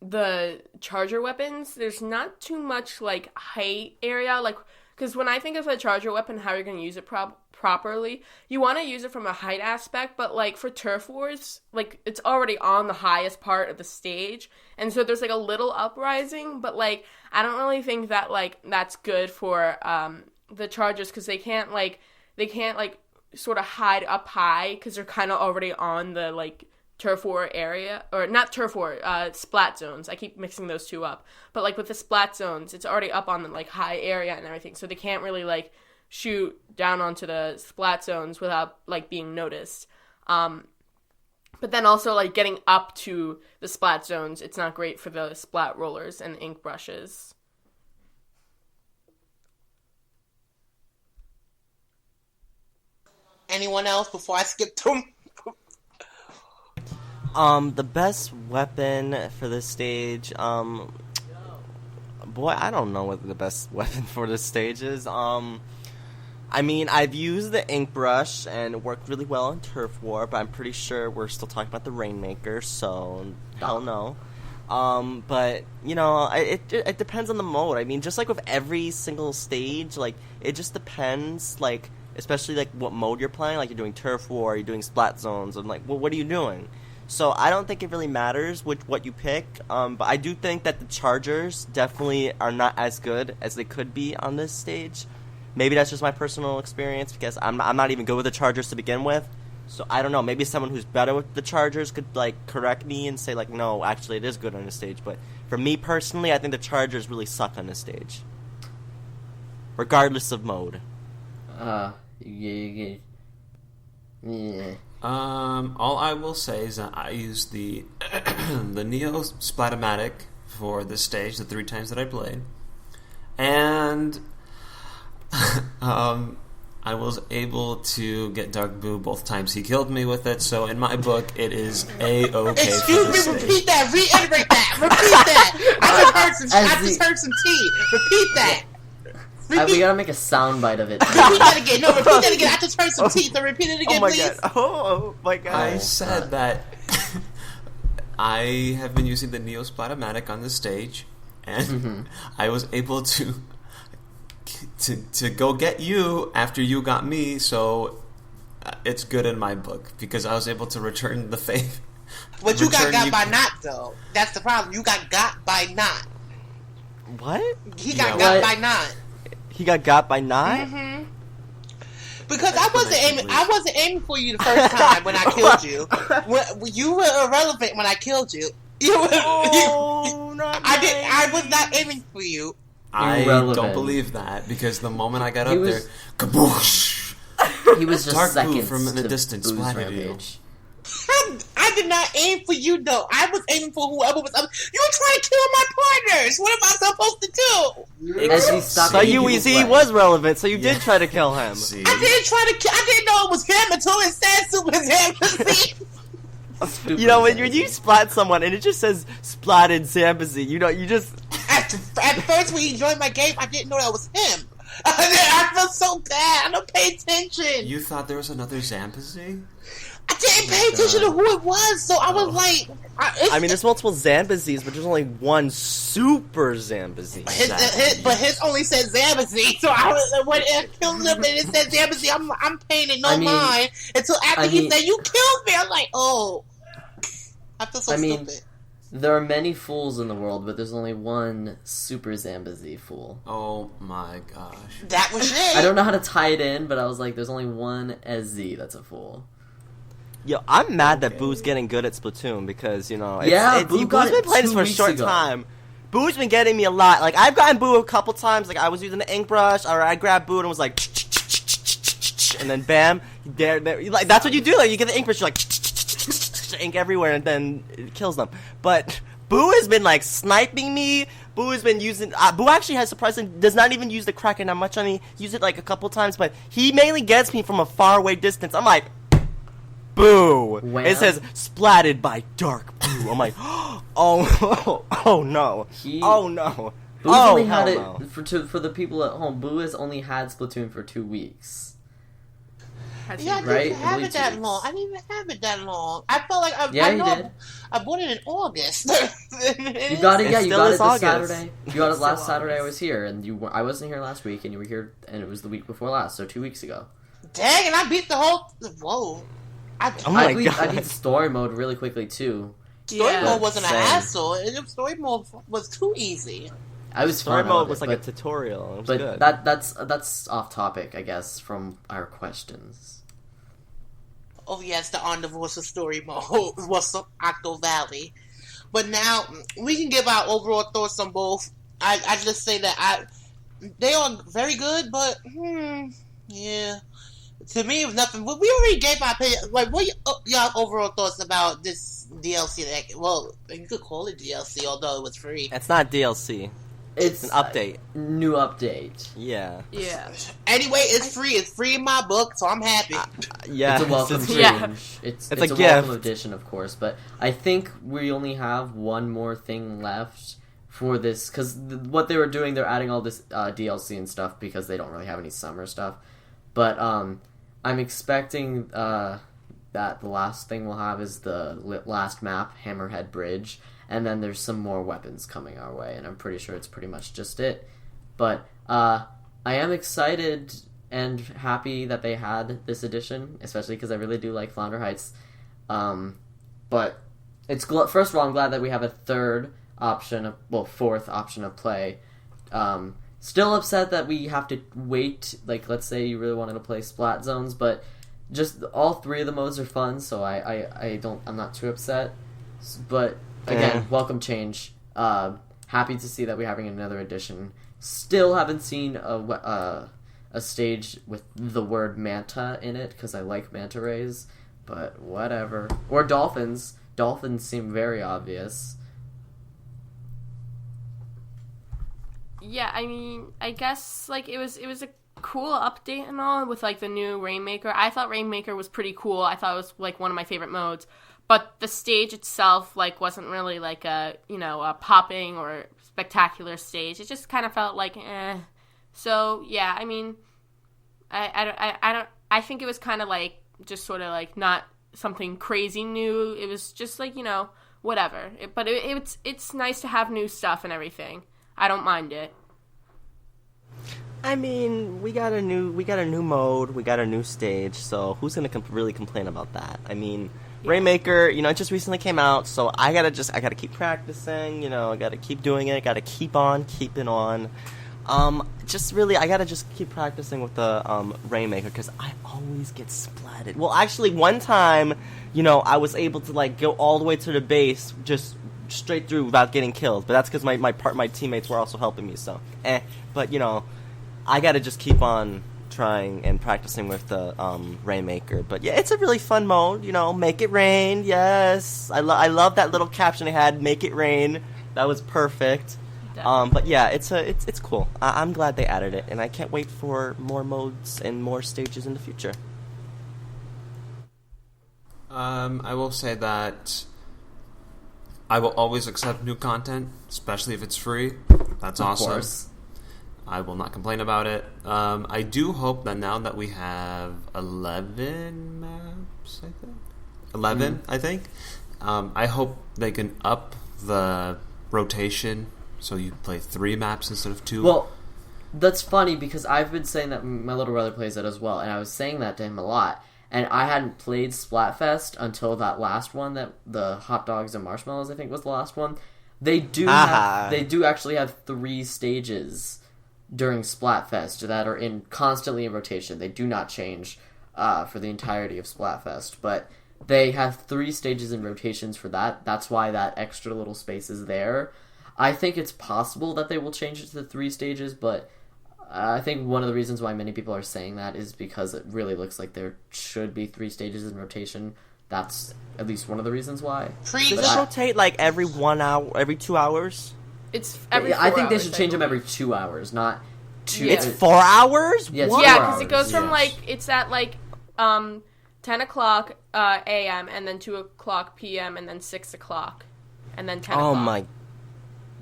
the charger weapons, there's not too much like height area, like because when I think of a charger weapon, how you're going to use it properly, you want to use it from a height aspect, but like for turf wars, like it's already on the highest part of the stage, and so there's like a little uprising, but like I don't really think that like that's good for the chargers because they can't sort of hide up high because they're kind of already on the like turf war area, or not turf war, splat zones. I keep mixing those two up, but like with the splat zones, it's already up on the like high area and everything, so they can't really like shoot down onto the splat zones without like being noticed. But then also like getting up to the splat zones, it's not great for the splat rollers and the ink brushes. Anyone else before I skip through? The best weapon for this stage, boy, I don't know what the best weapon for this stage is. I mean, I've used the ink brush and it worked really well in Turf War, but I'm pretty sure we're still talking about the Rainmaker, so hell no. But it depends on the mode. I mean, just like with every single stage, like it just depends, like especially like what mode you're playing. Like you're doing Turf War, you're doing Splat Zones, and like, well, what are you doing? So I don't think it really matters what you pick. But I do think that the Chargers definitely are not as good as they could be on this stage. Maybe that's just my personal experience because I'm not even good with the Chargers to begin with. So I don't know. Maybe someone who's better with the Chargers could like correct me and say like, no, actually it is good on this stage. But for me personally, I think the Chargers really suck on this stage, regardless of mode. Yeah. All I will say is that I used the the Neo Splatomatic for this stage the 3 times that I played, and I was able to get Dark Boo both times he killed me with it. So in my book, it is A-okay. Excuse me, repeat that. Reiterate that. Repeat that. I just heard some tea. Repeat that. We gotta make a soundbite of it. Repeat that again. No, repeat that again. I just heard some tea, so repeat it again, please. Oh my god. I said that I have been using the Neo Splatomatic on the stage, and I was able to go get you after you got me, so it's good in my book because I was able to return the faith. But you got by not, though. That's the problem. You got by not. What? He got Yeah, got by 9. He got by 9? Mm-hmm. Because I wasn't aiming for you the first time when I killed you. You were irrelevant when I killed you. I was not aiming for you. I Irrelevant. don't believe that, because the moment I got up there, kaboosh! He was just Dark seconds blue from the to distance Boo's splattered you. rampage. I did not aim for you, though. I was aiming for whoever was up. You were trying to kill my partners. What am I supposed to do? As he stopped So making he people was relevant, so you did try to kill him. See? I didn't know it was him until it said SuperZambezi. Stupid You know, when Zambezi. you splat someone and it just says splatted Zambezi, you know, you just... At first, when he joined my game, I didn't know that was him. I felt so bad. I don't pay attention. You thought there was another Zambezi? I didn't pay attention to who it was, so I was like... I mean, there's multiple Zambezis, but there's only one Super Zambezi. But his only said Zambezi, so when it killed him and it said Zambezi, I'm paying it no mind until after he said, you killed me. I'm like, oh. I feel so stupid. There are many fools in the world, but there's only one Super Zambezi fool. Oh my gosh. That was it. I don't know how to tie it in, but I was like, there's only one SZ that's a fool. Yo, I'm mad that Boo's getting good at Splatoon because, you know, Boo's Boo's been playing this for a short time. Boo's been getting me a lot. Like, I've gotten Boo a couple times. Like, I was using the ink brush, or I grabbed Boo and was like, and then bam, there. Like, that's what you do. Like, you get the ink brush, you're like, ink everywhere, and then it kills them. But Boo has been, like, sniping me. Boo has been using... Boo actually has surprisingly... does not even use the Kraken that much on me. He used it, like, a couple times, but he mainly gets me from a faraway distance. I'm like... Boo! Wham. It says, splatted by dark Boo. I'm like, oh no. Oh no. Boo's only hell had it, no. for the people at home, Boo has only had Splatoon for 2 weeks. Yeah, I didn't Right? have I it that believe long. I didn't even have it that long. I felt like I Yeah, you know did. I bought it in August. You got it, It you still got it is this August. Saturday. You got it It's last still Saturday I August. was here, and I wasn't here last week, and you were here, and it was the week before last, so 2 weeks ago. Dang, and I beat the whole... Whoa. Oh my I beat God. story mode really quickly, too. Story Yeah. mode wasn't an Same. hassle. Story mode was too easy. I was Story fun mode of was it, like but, a tutorial. It was but good. that's off topic, I guess, from our questions. Oh yes, the Omnivores of story mode was Octo Valley. But now we can give our overall thoughts on both. I just say that they are very good, but yeah. To me, it was nothing. We already gave our opinion. Like, what y'all overall thoughts about this DLC? Well, you could call it DLC, although it was free. It's not DLC. It's an update. New update. Yeah. Yeah. Anyway, it's free. It's free in my book, so I'm happy. Yeah. It's a welcome change. Yeah. It's a a welcome gift. addition, of course, but I think we only have one more thing left for this, because what they were doing, they're adding all this DLC and stuff because they don't really have any summer stuff. But I'm expecting that the last thing we'll have is the last map, Hammerhead Bridge, and then there's some more weapons coming our way, and I'm pretty sure it's pretty much just it. But I am excited and happy that they had this edition, especially because I really do like Flounder Heights. But it's first of all, I'm glad that we have a fourth option of play. Still upset that we have to wait. Like, let's say you really wanted to play Splat Zones, but just all three of the modes are fun, so I'm not too upset. But again, welcome change. Happy to see that we're having another edition. Still haven't seen a stage with the word manta in it, because I like manta rays, but whatever. Or dolphins. Dolphins seem very obvious. Yeah, I mean, I guess like it was a cool update and all with like the new Rainmaker. I thought Rainmaker was pretty cool. I thought it was like one of my favorite modes. But the stage itself like wasn't really like a popping or spectacular stage. It just kind of felt like eh. So yeah, I mean, I think it was kind of like just sort of like not something crazy new. It was just like whatever. But it's nice to have new stuff and everything. I don't mind it. I mean, we got a new mode, we got a new stage, so who's gonna really complain about that? I mean, Rainmaker, it just recently came out, so I gotta keep practicing, I gotta keep doing it, gotta keep on keeping on. I gotta just keep practicing with the Rainmaker, because I always get splatted. Well, actually, one time, I was able to, go all the way to the base, just straight through without getting killed, but that's because my teammates were also helping me, so, but, I gotta just keep on trying and practicing with the Rainmaker. But yeah, it's a really fun mode, make it rain, yes. I love that little caption they had, make it rain. That was perfect. But yeah, it's cool. I'm glad they added it, and I can't wait for more modes and more stages in the future. I will say that I will always accept new content, especially if it's free. That's awesome. Of course. I will not complain about it. I do hope that now that we have 11 maps, I think. 11, I think. I hope they can up the rotation so you play 3 maps instead of 2. Well, that's funny because I've been saying that my little brother plays that as well, and I was saying that to him a lot. And I hadn't played Splatfest until that last one, that the hot dogs and marshmallows, I think, was the last one. They do actually have 3 stages during Splatfest that are constantly in rotation. They do not change for the entirety of Splatfest, but they have 3 stages in rotations for that. That's why that extra little space is there. I think it's possible that they will change it to the 3 stages, but I think one of the reasons why many people are saying that is because it really looks like there should be 3 stages in rotation. That's at least one of the reasons why. Does it rotate every 1 hour, every 2 hours? It's every 4 I think they hours, should change them every 2 hours, not 2. Yeah. It's 4 hours? Yeah, because it goes from it's at 10 o'clock a.m. and then 2 o'clock p.m. and then 6 o'clock and then 10 o'clock. Oh my.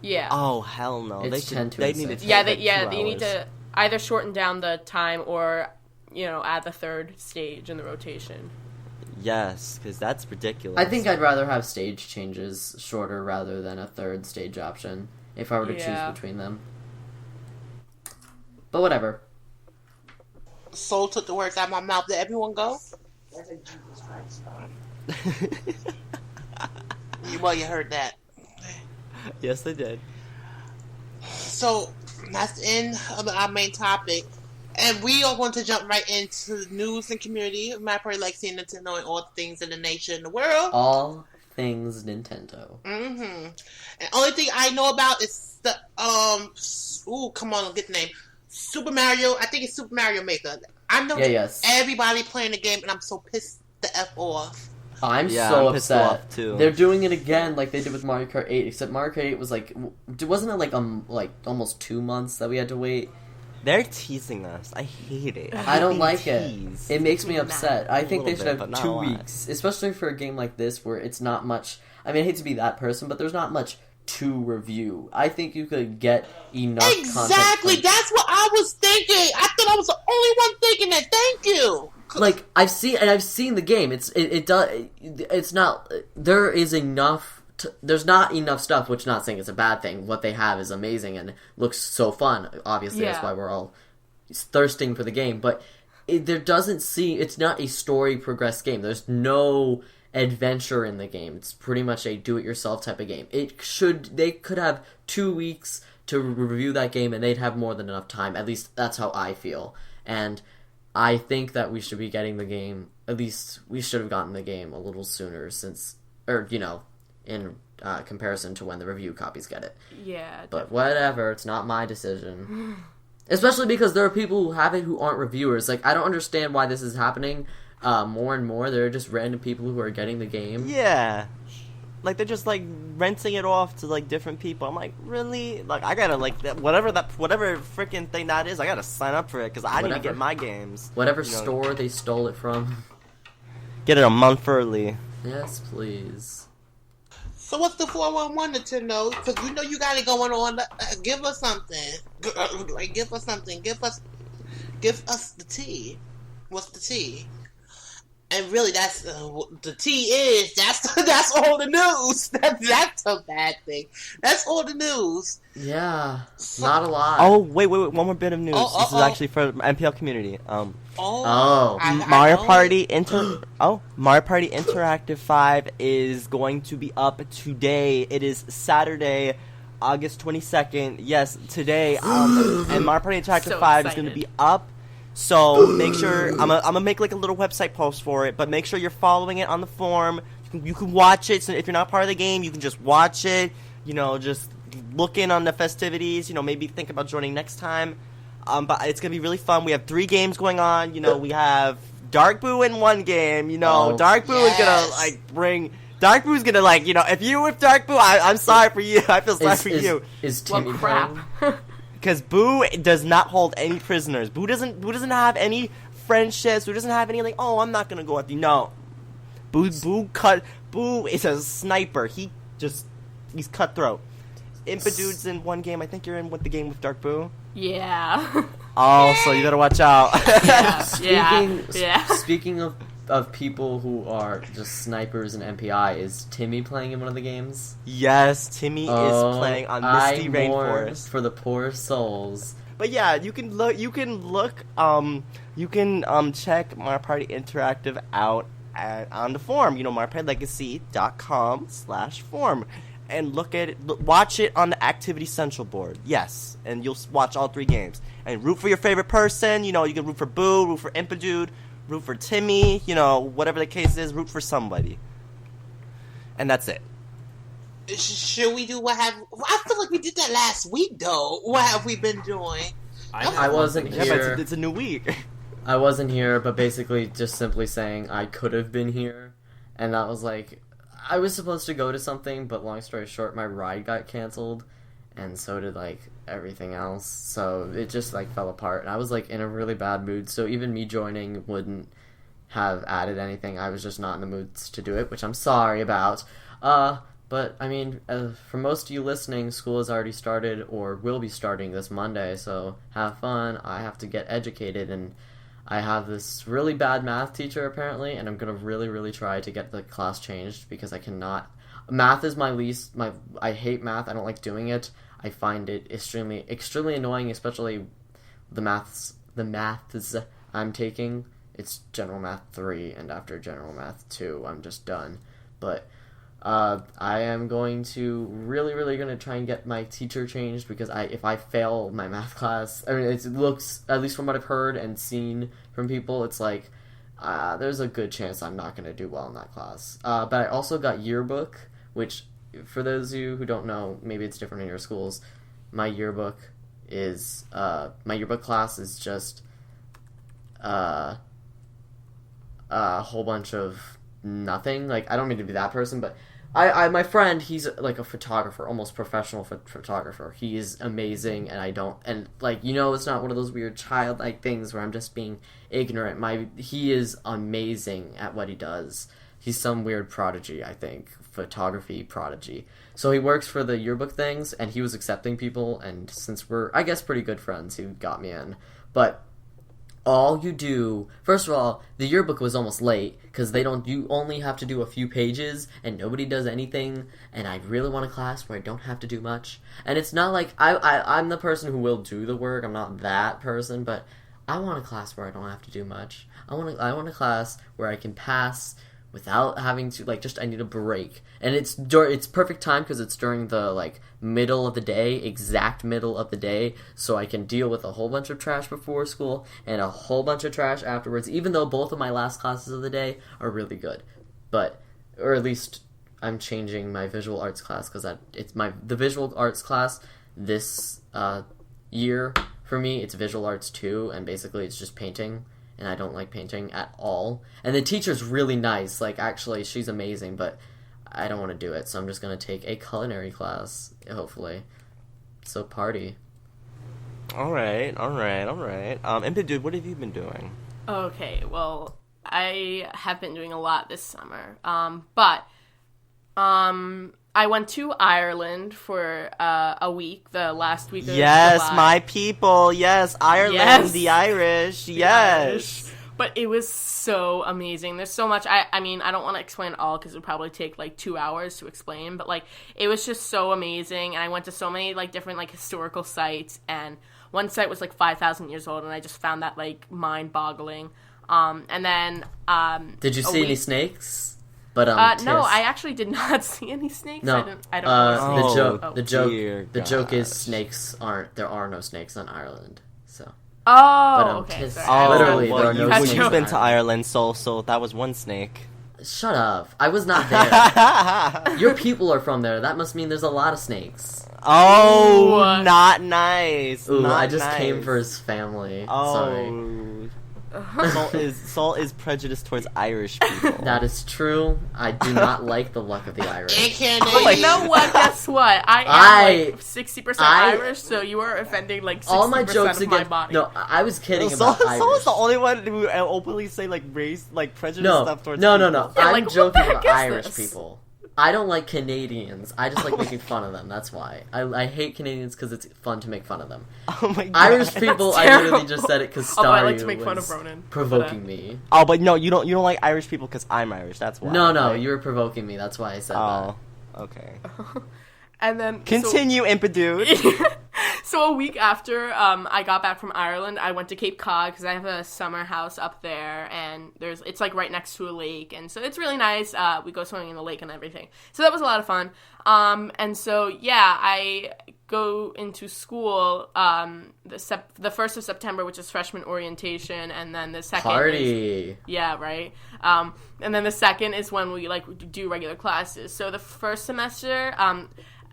Yeah. Oh hell no! It's they 10 to they 6. need to take you need to either shorten down the time or add the 3rd stage in the rotation. Yes, because that's ridiculous. I think I'd rather have stage changes shorter rather than a 3rd stage option if I were to choose between them. But whatever. Soul took the words out of my mouth. Did everyone go? Well, you heard that. Yes, they did. So, that's the end of our main topic. And we are going to jump right into the news and community. You might probably like seeing Nintendo and all the things in the nature in the world. All things Nintendo. Mm-hmm. And only thing I know about is the, come on, get the name. Super Mario, I think it's Super Mario Maker. I know everybody playing the game, and I'm so pissed the F off. I'm so upset too. They're doing it again like they did with Mario Kart 8, except Mario Kart 8 was wasn't it like almost 2 months that we had to wait? They're teasing us. I hate it. I don't like it. It makes me upset. I think they should have 2 weeks, especially for a game like this where it's not much. I mean, I hate to be that person, but there's not much to review. I think you could get enough Exactly, that's what I was thinking. I thought I was the only one thinking that. Thank you. Like I've seen the game. It's not. There is enough. There's not enough stuff. Which, not saying it's a bad thing. What they have is amazing and looks so fun. Obviously, that's why we're all thirsting for the game. But it's not a story progress game. There's no adventure in the game. It's pretty much a do-it-yourself type of game. They could have 2 weeks to review that game, and they'd have more than enough time. At least that's how I feel. And I think that we should be getting the game. At least we should have gotten the game a little sooner, in comparison to when the review copies get it. Yeah. But whatever, it's not my decision. Especially because there are people who have it who aren't reviewers. Like, I don't understand why this is happening. More and more, there are just random people who are getting the game. Yeah. Like, they're just, renting it off to, different people. I'm like, really? Like, I gotta, whatever freaking thing that is, I gotta sign up for it, because I need to get my games. Whatever store they stole it from. Get it a month early. Yes, please. So what's the 411 Nintendo? Because you got it going on. Give us something. Give us something. Give us the tea. What's the tea? And really, that's the tea is that's all the news. That's a bad thing. That's all the news. Yeah, not a lot. Oh, wait. One more bit of news. This is actually for the MPL community. Mario Party Mario Party Interactive 5 is going to be up today. It is Saturday, August 22nd. Yes, today. And Mario Party Interactive 5 is going to be up. So make sure I'm gonna make like a little website post for it, but make sure you're following it on the forum. You can watch it. So if you're not part of the game, you can just watch it. Just look in on the festivities. Maybe think about joining next time. But it's gonna be really fun. We have 3 games going on. We have Dark Boo in one game. Dark Boo is gonna bring. Dark Boo's gonna if you with Dark Boo, I'm sorry for you. I feel sorry for you. Is Timmy crap? Because Boo does not hold any prisoners. Boo doesn't have any friendships. Boo doesn't have any I'm not gonna go with you. No, Boo is a sniper. He's cutthroat. Impadude's in one game. I think you're in the game with Dark Boo. Yeah. Oh, so you gotta watch out. Speaking of people who are just snipers and MPI, is Timmy playing in one of the games? Yes, Timmy is playing on Misty Rainforest. For the poor souls. But yeah, you can check Mario Party Interactive out on the forum. MarioPartyLegacy.com/forum. And watch it on the Activity Central board. Yes, and you'll watch all 3 games. And root for your favorite person. You can root for Boo, root for Impadude, root for Timmy, whatever the case is, root for somebody. And that's it. Should we do I feel like we did that last week, though. What have we been doing? I wasn't here. Yeah, but it's a new week. I wasn't here, but basically just simply saying I could have been here. And that was I was supposed to go to something, but long story short, my ride got canceled. And so did, everything else. So it just, fell apart. And I was, in a really bad mood. So even me joining wouldn't have added anything. I was just not in the mood to do it, which I'm sorry about. But, I mean, for most of you listening, school has already started or will be starting this Monday. So have fun. I have to get educated. And I have this really bad math teacher, apparently. And I'm going to really, really try to get the class changed because I cannot... Math is I hate math. I don't like doing it. I find it extremely annoying, especially the maths I'm taking. It's General Math 3, and after General Math 2, I'm just done. But I am going to really going to try and get my teacher changed because if I fail my math class, I mean, it looks, at least from what I've heard and seen from people, it's there's a good chance I'm not going to do well in that class. But I also got yearbook, which, for those of you who don't know, maybe it's different in your schools. My yearbook class is just a whole bunch of nothing. I don't mean to be that person, but my friend, he's a photographer, almost professional photographer. He is amazing, and it's not one of those weird childlike things where I'm just being ignorant. He is amazing at what he does. He's some weird prodigy, I think. Photography prodigy. So he works for the yearbook things, and he was accepting people, and since we're, I guess, pretty good friends, he got me in. But all you do... First of all, the yearbook was almost late, because you only have to do a few pages, and nobody does anything, and I really want a class where I don't have to do much. And it's not I'm the person who will do the work, I'm not that person, but I want a class where I don't have to do much. I want a class where I can pass without having to, I need a break. And it's perfect time because it's during the, middle of the day, exact middle of the day, so I can deal with a whole bunch of trash before school and a whole bunch of trash afterwards, even though both of my last classes of the day are really good. Or at least I'm changing my visual arts class because the visual arts class this year, for me, it's visual arts 2, and basically it's just painting. And I don't like painting at all. And the teacher's really nice. Actually, she's amazing, but I don't want to do it. So I'm just going to take a culinary class, hopefully. So party. All right. Impadude, what have you been doing? Okay, well, I have been doing a lot this summer. But I went to Ireland for a week, the last week of Yes, July. my people. Yes, Ireland, yes. The Irish. Yes. But it was so amazing. There's so much. I mean, I don't want to explain it all because it would probably take like 2 hours to explain. But like, it was just so amazing. And I went to so many like different like historical sites. And one site was like 5,000 years old, and I just found that like mind-boggling. And then did you see any snakes? But no, I actually did not see any snakes. No, I don't know. The joke is snakes aren't. There are no snakes on Ireland. So. Okay. Literally, there are no snakes. You've been to Ireland, so that was one snake. Shut up! I was not there. Your people are from there. That must mean there's a lot of snakes. Oh, not nice. Ooh, not I just nice. came for his family. Oh. Sorry. Saul is prejudiced towards Irish people. That is true. I do not like the luck of the Irish. You know what? Guess what? I am like 60% Irish, so you are offending like 60% all my jokes of against, my body. No, I was kidding about Irish. Saul's the only one who openly say like race, like prejudice stuff towards No. people. Yeah, I'm like, joking what the about heck is Irish this? people. I don't like Canadians. I just like making fun of them. That's why. I hate Canadians because it's fun to make fun of them. Oh my god. Irish people, That's I literally terrible. just said it because Although I Staryu like to make fun was of Ronan. provoking me. Oh, but no, you don't like Irish people because I'm Irish. That's why. No, right? you were provoking me. That's why I said Oh, okay. And then Continue, Impadude. So a week after I got back from Ireland, I went to Cape Cod because I have a summer house up there, and it's like right next to a lake, and so it's really nice. We go swimming in the lake and everything, so that was a lot of fun. And so yeah, I go into school the 1st of September, which is freshman orientation, and then the second Party. Yeah, right. And then the second is when we like do regular classes. So the first semester,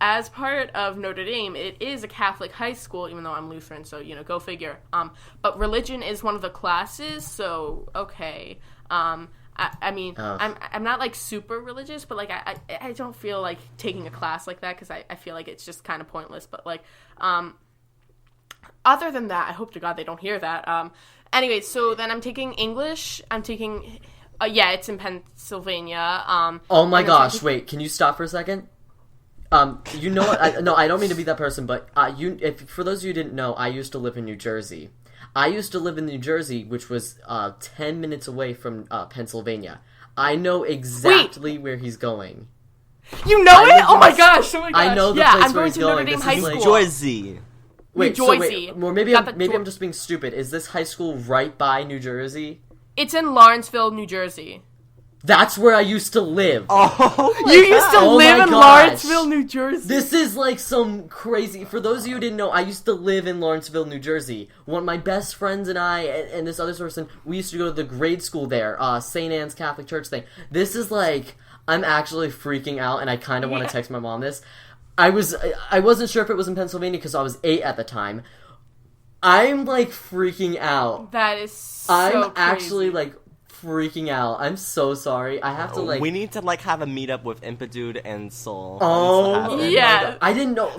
as part of Notre Dame, it is a Catholic high school, even though I'm Lutheran, so, you know, go figure. But religion is one of the classes, so, okay. I mean, I'm not, like, super religious, but, like, I don't feel like taking a class like that, because I feel like it's just kind of pointless. But, like, other than that, I hope to God they don't hear that. Anyway, so then I'm taking English. I'm taking, yeah, it's in Pennsylvania. Oh my gosh, wait, can you stop for a second? You know what? I don't mean to be that person, but for those of you who didn't know, I used to live in New Jersey. I used to live in New Jersey, which was 10 minutes away from Pennsylvania. I know exactly where he's going. You know it? Oh my gosh! I know the yeah, place I'm where going he's to going. Notre Dame This High is School. Jersey. Wait, New Jersey. Or maybe I'm just being stupid. Is this high school right by New Jersey? It's in Lawrenceville, New Jersey. That's where I used to live. Oh, You used to live in Lawrenceville, New Jersey. This is like some crazy. For those of you who didn't know, I used to live in Lawrenceville, New Jersey. One of my best friends and I, and this other person, we used to go to the grade school there, St. Anne's Catholic Church thing. This is like, I'm actually freaking out, and I kind of want to text my mom this. I wasn't sure if it was in Pennsylvania because I was 8 at the time. I'm like freaking out. That is so I'm crazy. actually like freaking out. I'm so sorry. I have to like. We need to like have a meetup with Impadude and Soul. Oh yeah. I didn't know.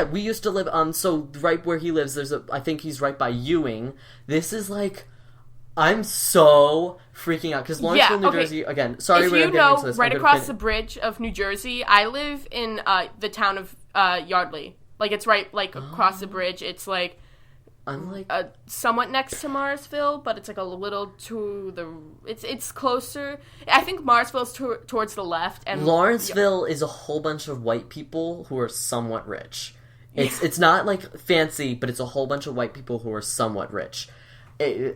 We used to live so right where he lives. I think he's right by Ewing. This is like. I'm so freaking out because Lawrenceville, New Jersey. Again, sorry, if we're you getting know, into this. right across the bridge of New Jersey, I live in the town of Yardley. Like it's right like across the bridge. It's like. I'm like somewhat next to Marsville, but it's like a little to the. It's closer. I think Marsville's towards the left, and Lawrenceville is a whole bunch of white people who are somewhat rich. It's not like fancy, but it's a whole bunch of white people who are somewhat rich. Nobody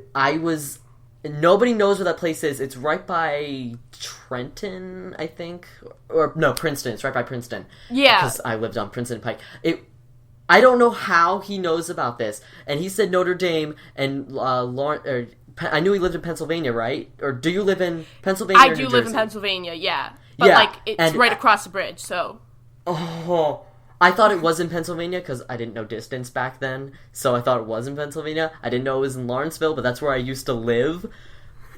knows where that place is. It's right by Trenton, I think, or no, Princeton. It's right by Princeton. Yeah, because I lived on Princeton Pike. I don't know how he knows about this. And he said Notre Dame and Lawrence. I knew he lived in Pennsylvania, right? Or do you live in Pennsylvania? I do live in Pennsylvania, yeah. But like it's right across the bridge, so. Oh, I thought it was in Pennsylvania because I didn't know distance back then. So I thought it was in Pennsylvania. I didn't know it was in Lawrenceville, but that's where I used to live.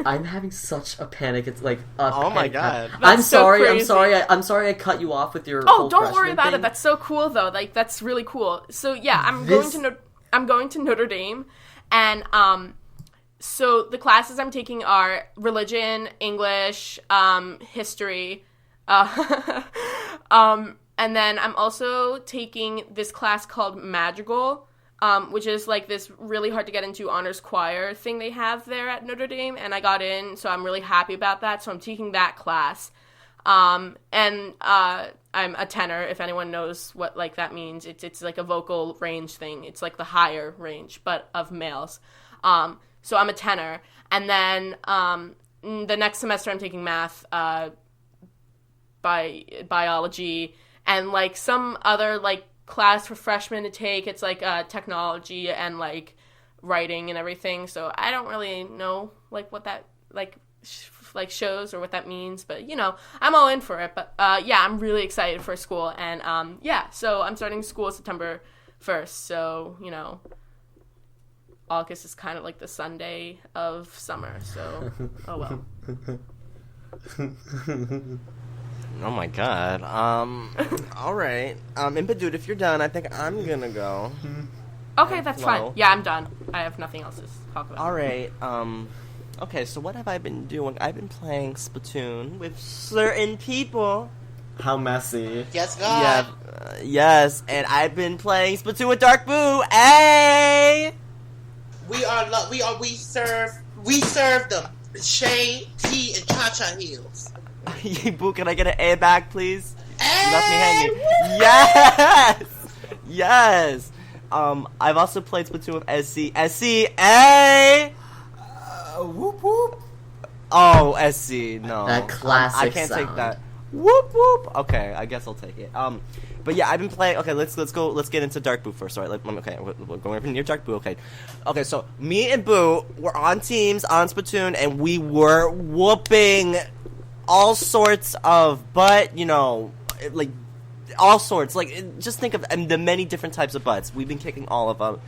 I'm having such a panic. It's like oh my god! I'm sorry. Crazy. I'm sorry. I cut you off with your. Oh, don't worry about thing. it. That's so cool, though. Like that's really cool. So yeah, I'm going to Notre Dame, and so the classes I'm taking are religion, English, history, and then I'm also taking this class called Madrigal. which is like this really hard to get into honors choir thing they have there at Notre Dame, and I got in, so I'm really happy about that. So I'm taking that class, and I'm a tenor. If anyone knows what like that means, it's like a vocal range thing. It's like the higher range, but of males. So I'm a tenor, and then the next semester I'm taking math, biology, and like some other like class for freshmen to take. It's like technology and like writing and everything. So I don't really know like what that like shows or what that means, but you know, I'm all in for it. But yeah, I'm really excited for school, and yeah, so I'm starting school September 1st. So you know, August is kind of like the Sunday of summer. So oh well. Oh my god. All right. Impadude, if you're done, I think I'm gonna go. Okay, that's fine. Yeah, I'm done. I have nothing else to talk about. All right. Okay, so what have I been doing? I've been playing Splatoon with certain people. How messy. Yes, God. Yeah. Yes, and I've been playing Splatoon with Dark Boo. Hey. We serve them Shane, T, and Cha-Cha Heels. Boo, can I get an A back, please? Hey! You left me hanging. Yes! Yes! I've also played Splatoon with SC. SC, A! Whoop whoop. Oh, SC, no. That classic I can't sound. take that. Whoop whoop. Okay, I guess I'll take it. But yeah, I've been playing. Okay, let's get into Dark Boo first. Sorry, okay, we're going over near Dark Boo. Okay. So me and Boo were on teams on Splatoon, and we were whooping all sorts of butt. You know, like all sorts. Like just think of the many different types of butts. We've been kicking all of them.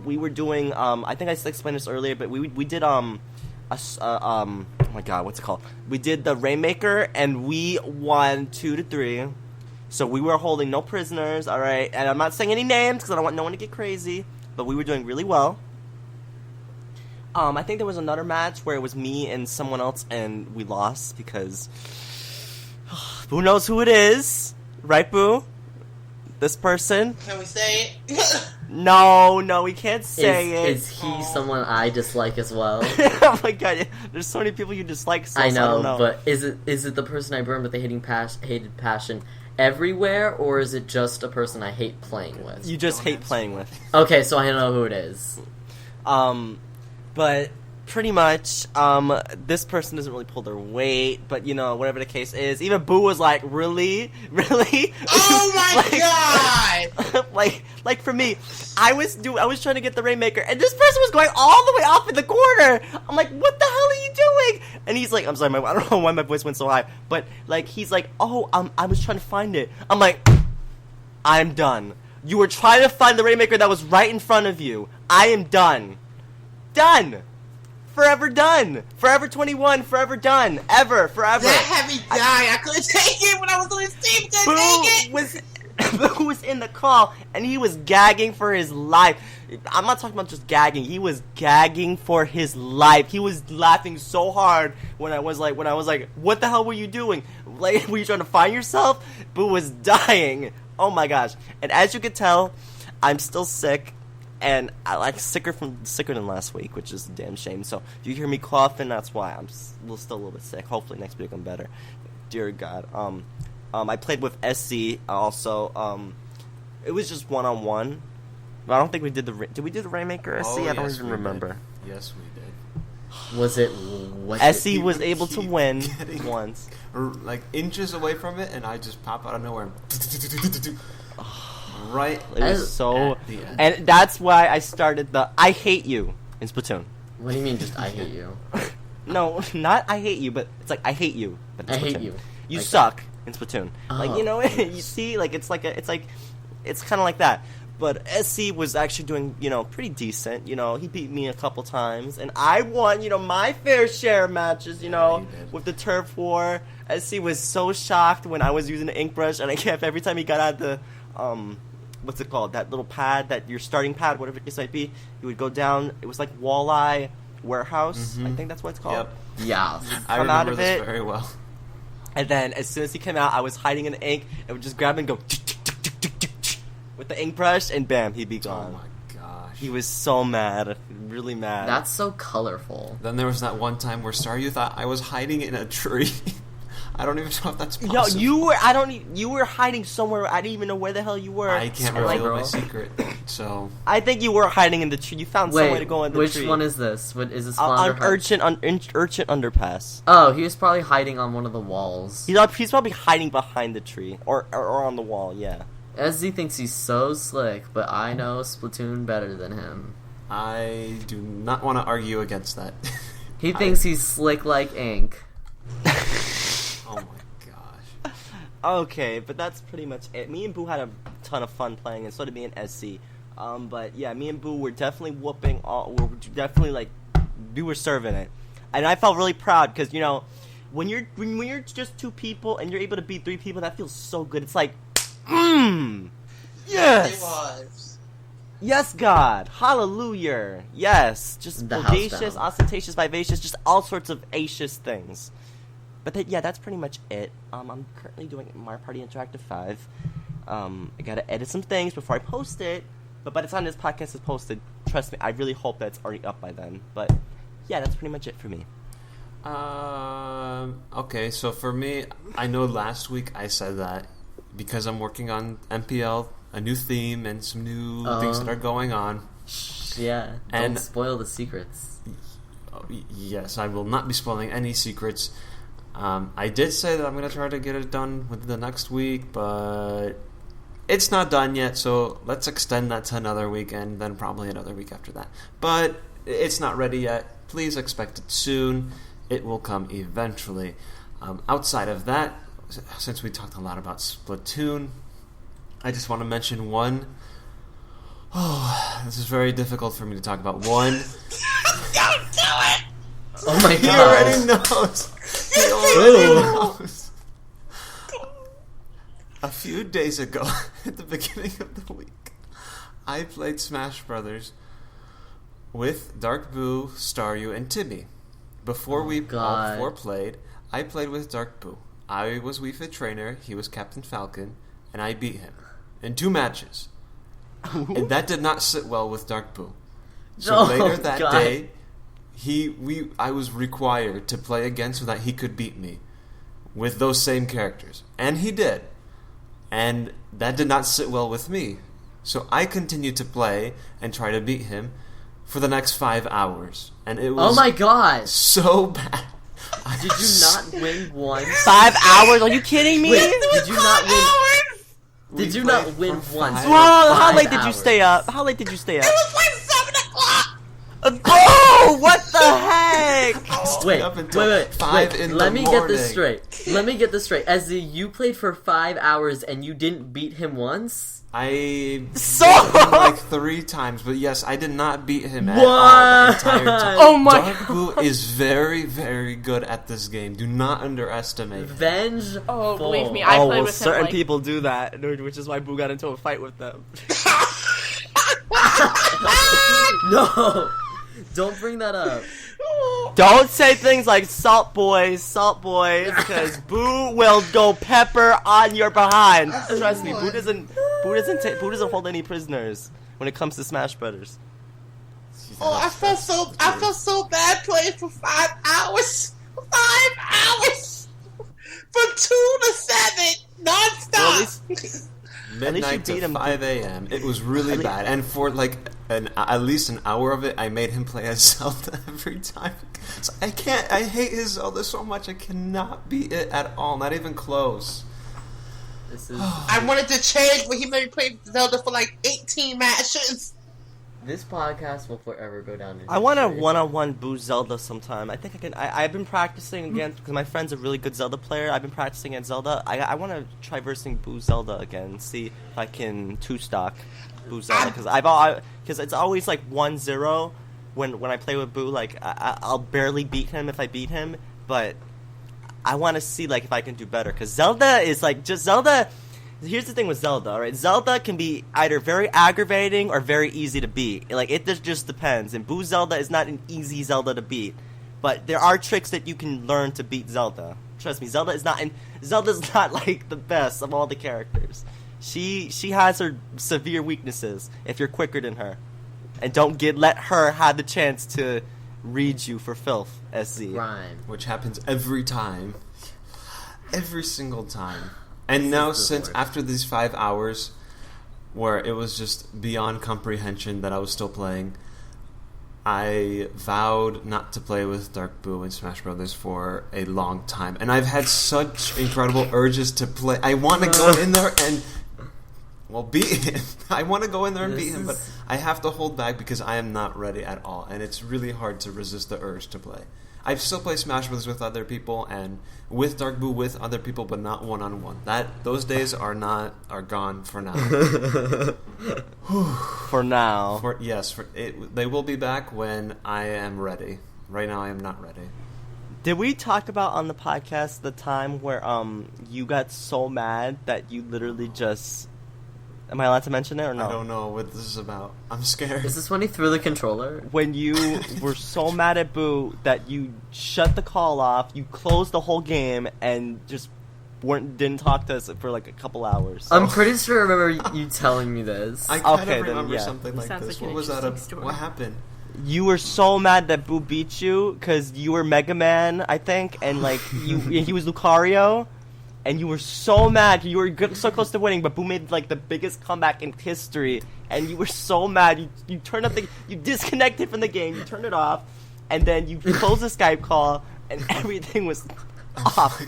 We were doing. I think I explained this earlier, but we did oh my god, what's it called? We did the Rainmaker, and we won 2-3. So we were holding no prisoners, all right? And I'm not saying any names because I don't want no one to get crazy, but we were doing really well. I think there was another match where it was me and someone else, and we lost because Boo knows who it is, right, Boo? This person. Can we say it? No, we can't say it. Is he someone I dislike as well? Oh my god, there's so many people you dislike. I know, but is it the person I burned with a hated passion everywhere, or is it just a person I hate playing with? You just hate playing with. Okay, so I know who it is. But pretty much, this person doesn't really pull their weight, but you know, whatever the case is, even Boo was like, really? Oh my god! like for me, I was trying to get the Rainmaker, and this person was going all the way off in the corner. I'm like, what the hell are you doing? And he's like, I'm sorry, I don't know why my voice went so high, but like, he's like, oh, I was trying to find it. I'm like, I'm done. You were trying to find the Rainmaker that was right in front of you. I am done. Done. Forever done. Forever 21. Forever done. Ever. Forever. That had me die. I couldn't take it when I was on his team. Couldn't take it. Boo was in the call, and he was gagging for his life. I'm not talking about just gagging. He was gagging for his life. He was laughing so hard when I was like, what the hell were you doing? Like, were you trying to find yourself? Boo was dying. Oh my gosh. And as you can tell, I'm still sick. And I like sicker than last week, which is a damn shame. So if you hear me coughing, that's why I'm still a little bit sick. Hopefully next week I'm better. Dear God. I played with SC also. It was just 1-on-1. But I don't think we did did we do the Rainmaker SC? I don't even remember. Did. Yes, we did. Was it? SC was able to win once. Like inches away from it, and I just pop out of nowhere. Right. It was so... And that's why I started the I hate you in Splatoon. What do you mean just I hate you? No, not I hate you, but it's like I hate you. But I hate you. You like suck in Splatoon. Oh. Like, you know, you see, like, it's kind of like that. But SC was actually doing, you know, pretty decent. You know, he beat me a couple times. And I won, you know, my fair share of matches, you know, with the turf war. SC was so shocked when I was using the ink brush. And I kept, every time he got out the, what's it called? That little pad, your starting pad, whatever it might be. He would go down. It was like Walleye Warehouse. I think that's what it's called. Yep. Yeah. I remember this very well. And then as soon as he came out, I was hiding in the ink and would just grab and go with the ink brush, and bam, he'd be gone. Oh my He was so mad. Really mad. That's so colorful. Then there was that one time where Staryu thought I was hiding in a tree. I don't even know if that's possible. Yo, you were hiding somewhere. I didn't even know where the hell you were. I can't reveal my secret, so... I think you were hiding in the tree. You found some way to go in the tree. Which one is this? What is this? Flounder Heights? Urchin Underpass. Oh, he was probably hiding on one of the walls. He's probably hiding behind the tree. Or on the wall, yeah. SZ thinks he's so slick, but I know Splatoon better than him. I do not want to argue against that. He thinks he's slick like ink. Oh my gosh. Okay, but that's pretty much it. Me and Boo had a ton of fun playing, and so did me and SC. But yeah, me and Boo were definitely whooping we were serving it. And I felt really proud, because, you know, when you're just two people, and you're able to beat three people, that feels so good. It's like, yes! It was. Yes, God. Hallelujah. Yes. Just bodacious, ostentatious, vivacious, just all sorts of acious things. But that's pretty much it. I'm currently doing Mario Party Interactive 5. I gotta edit some things before I post it. But by the time this podcast is posted, trust me, I really hope that's already up by then. But yeah, that's pretty much it for me. Okay, so for me, I know last week I said that because I'm working on MPL, a new theme, and some new things that are going on. Yeah, don't spoil the secrets. Yes, I will not be spoiling any secrets. I did say that I'm going to try to get it done within the next week, but it's not done yet, so let's extend that to another week, and then probably another week after that. But it's not ready yet. Please expect it soon. It will come eventually. Outside of that, since we talked a lot about Splatoon, I just want to mention one. Oh, this is very difficult for me to talk about. One. Don't do it! Oh my god. He already knows. He already knows. A few days ago, at the beginning of the week, I played Smash Brothers with Dark Boo, Staryu, and Timmy. Before we all four played, I played with Dark Boo. I was Wii Fit Trainer, he was Captain Falcon, and I beat him in 2 matches. And that did not sit well with Dark Boo. So later that day, I was required to play again so that he could beat me with those same characters. And he did. And that did not sit well with me. So I continued to play and try to beat him for the next 5 hours. And it was so bad. Did you not win once? 5 hours? Are you kidding me? Wait, did you not win? Did you not win once? How late did you stay up? How late did you stay up? It was like 7 o'clock! Oh, what the heck? Wait. Let me get this straight. As you played for 5 hours and you didn't beat him once? I beat him like 3 times, but yes, I did not beat him at all the entire time. Oh my Dark Boo is very, very good at this game. Do not underestimate him. Oh, believe me, I played with him. Certain people do that, which is why Boo got into a fight with them. No, don't bring that up. Don't say things like salt boys, because Boo will go pepper on your behind. Trust me, Boo doesn't hold any prisoners when it comes to Smash Brothers. Oh, I felt so bad playing for 5 hours. 5 hours from 2 to 7 nonstop. Midnight to 5 a.m. It was really bad, and for like at least an hour of it, I made him play as Zelda every time. So I hate his Zelda so much. I cannot beat it at all. Not even close. I wanted to change, but he made me play Zelda for like 18 matches. This podcast will forever go down in I want a one-on-one Boo Zelda sometime. I think I can. I've been practicing again because my friend's a really good Zelda player. I've been practicing against Zelda. I want to try versing Boo Zelda again. See if I can 2-stock Boo Zelda because it's always like 1-0 when I play with Boo. Like I'll barely beat him if I beat him, but I want to see like if I can do better because Zelda is like just Zelda. Here's the thing with Zelda, alright? Zelda can be either very aggravating or very easy to beat. Like, it just depends. And Boo Zelda is not an easy Zelda to beat. But there are tricks that you can learn to beat Zelda. Trust me, Zelda's not like the best of all the characters. She has her severe weaknesses if you're quicker than her. and don't let her have the chance to read you for filth, SZ. Rhyme. Which happens every time. Every single time. And now, since after these 5 hours, where it was just beyond comprehension that I was still playing, I vowed not to play with Dark Boo in Smash Brothers for a long time. And I've had such incredible urges to play. I want to go in there and, well, beat him. I want to go in there and beat him, but I have to hold back because I am not ready at all. And it's really hard to resist the urge to play. I still play Smash Brothers with other people and with Dark Boo with other people, but not one-on-one. Those days are gone for now. For now. They will be back when I am ready. Right now, I am not ready. Did we talk about on the podcast the time where you got so mad that you literally just... Am I allowed to mention it or no? I don't know what this is about. I'm scared. Is this when he threw the controller? When you were so mad at Boo that you shut the call off, you closed the whole game, and just didn't talk to us for like a couple hours. I'm pretty sure I remember you telling me this. I kind of remember something like Sounds this. like What was that? What happened? You were so mad that Boo beat you because you were Mega Man, I think, and like he was Lucario. And you were so mad. You were so close to winning, but Boo made like the biggest comeback in history. And you were so mad. You turned up you disconnected from the game. You turned it off, and then you closed the Skype call, and everything was off.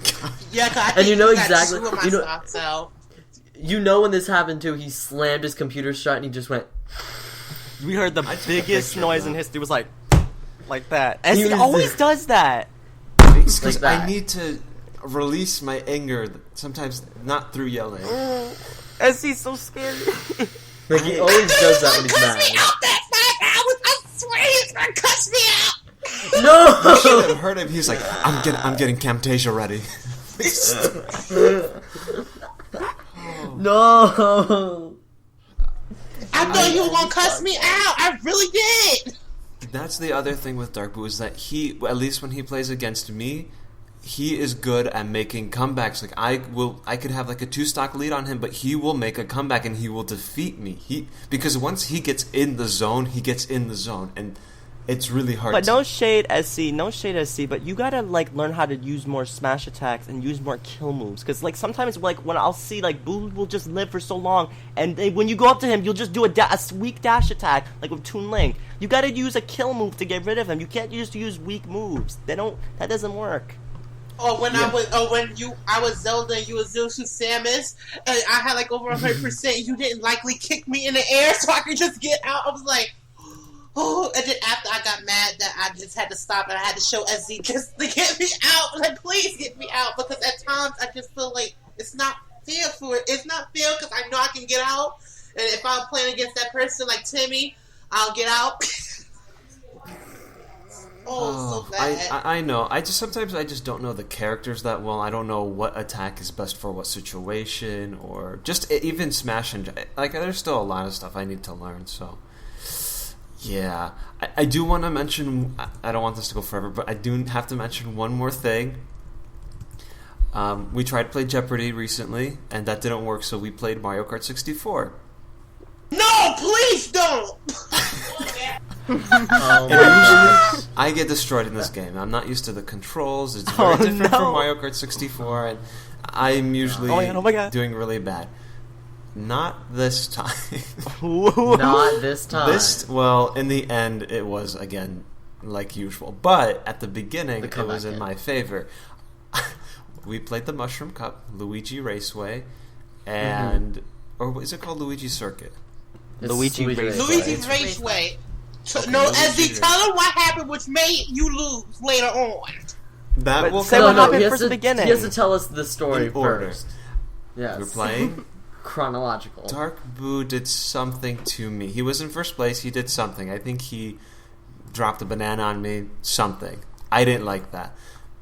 Yeah, I think and you know got exactly. two of my You know, socks out. you know when this happened too. He slammed his computer shut and he just went. We heard the biggest noise in history. It was like that. And He he was- always does that. Because that. I need to release my anger, sometimes not through yelling. SC's so scary. Like he always does that when he's mad. I swear he's gonna cuss me out. No. You should have heard him. He's like, I'm getting Camtasia ready. No. I thought you were gonna cuss me out. I really did. That's the other thing with Dark Boo is that he, at least when he plays against me, he is good at making comebacks. Like I could have like a 2-stock lead on him, but he will make a comeback and he will defeat me. Because once he gets in the zone, and it's really hard. But no shade, SC. But you gotta like learn how to use more smash attacks and use more kill moves. Because like sometimes like when I'll see like Boo will just live for so long, and when you go up to him, you'll just do a weak dash attack like with Toon Link. You gotta use a kill move to get rid of him. You can't just use weak moves. That doesn't work. Or when I was Zelda and you was Samus, and I had like over 100%, you didn't likely kick me in the air so I could just get out. I was like, oh, and then after I got mad that I just had to stop and I had to show SZ just to get me out. Like, please get me out, because at times I just feel like it's not fair It's not fair because I know I can get out, and if I'm playing against that person like Timmy, I'll get out. So bad. I know. Sometimes I just don't know the characters that well. I don't know what attack is best for what situation, or just even Smash and like. There's still a lot of stuff I need to learn. So, yeah, I do want to mention. I don't want this to go forever, but I do have to mention one more thing. We tried to play Jeopardy recently, and that didn't work. So we played Mario Kart 64. No, please don't. I get destroyed in this game. I'm not used to the controls. It's very different from Mario Kart 64, and I'm usually doing really bad. Not this time. Not this time. Well, in the end, it was, again, like usual. But at the beginning, it was in my favor. We played the Mushroom Cup, Luigi Raceway, and... Or is it called Luigi Circuit? Luigi's Raceway. No, SZ, tell him what happened, which made you lose later on. That will say what happened first the beginning. He has to tell us the story first. Yes. We're playing chronological. Dark Boo did something to me. He was in first place. He did something. I think he dropped a banana on me. Something. I didn't like that.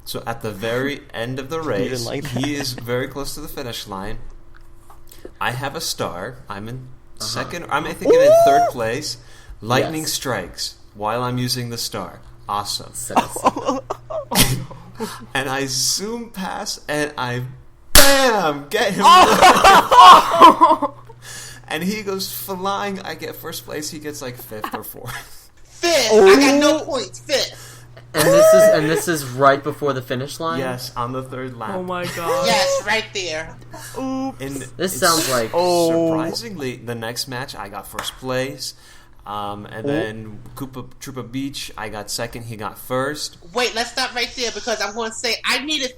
So at the very end of the race, he is very close to the finish line. I have a star. I'm in second. I think I'm in third place. Lightning strikes while I'm using the star. Awesome. And I zoom past and I BAM! Get him. and he goes flying. I get first place. He gets like 5th or 4th. 5th. I got no points. 5th. And this is right before the finish line? Yes, on the 3rd lap. Oh my god. Yes, right there. Oops. And This sounds like... surprisingly, the next match I got first place. And then Koopa Troopa Beach, I got 2nd. He got 1st. Wait, let's stop right there because I'm going to say I needed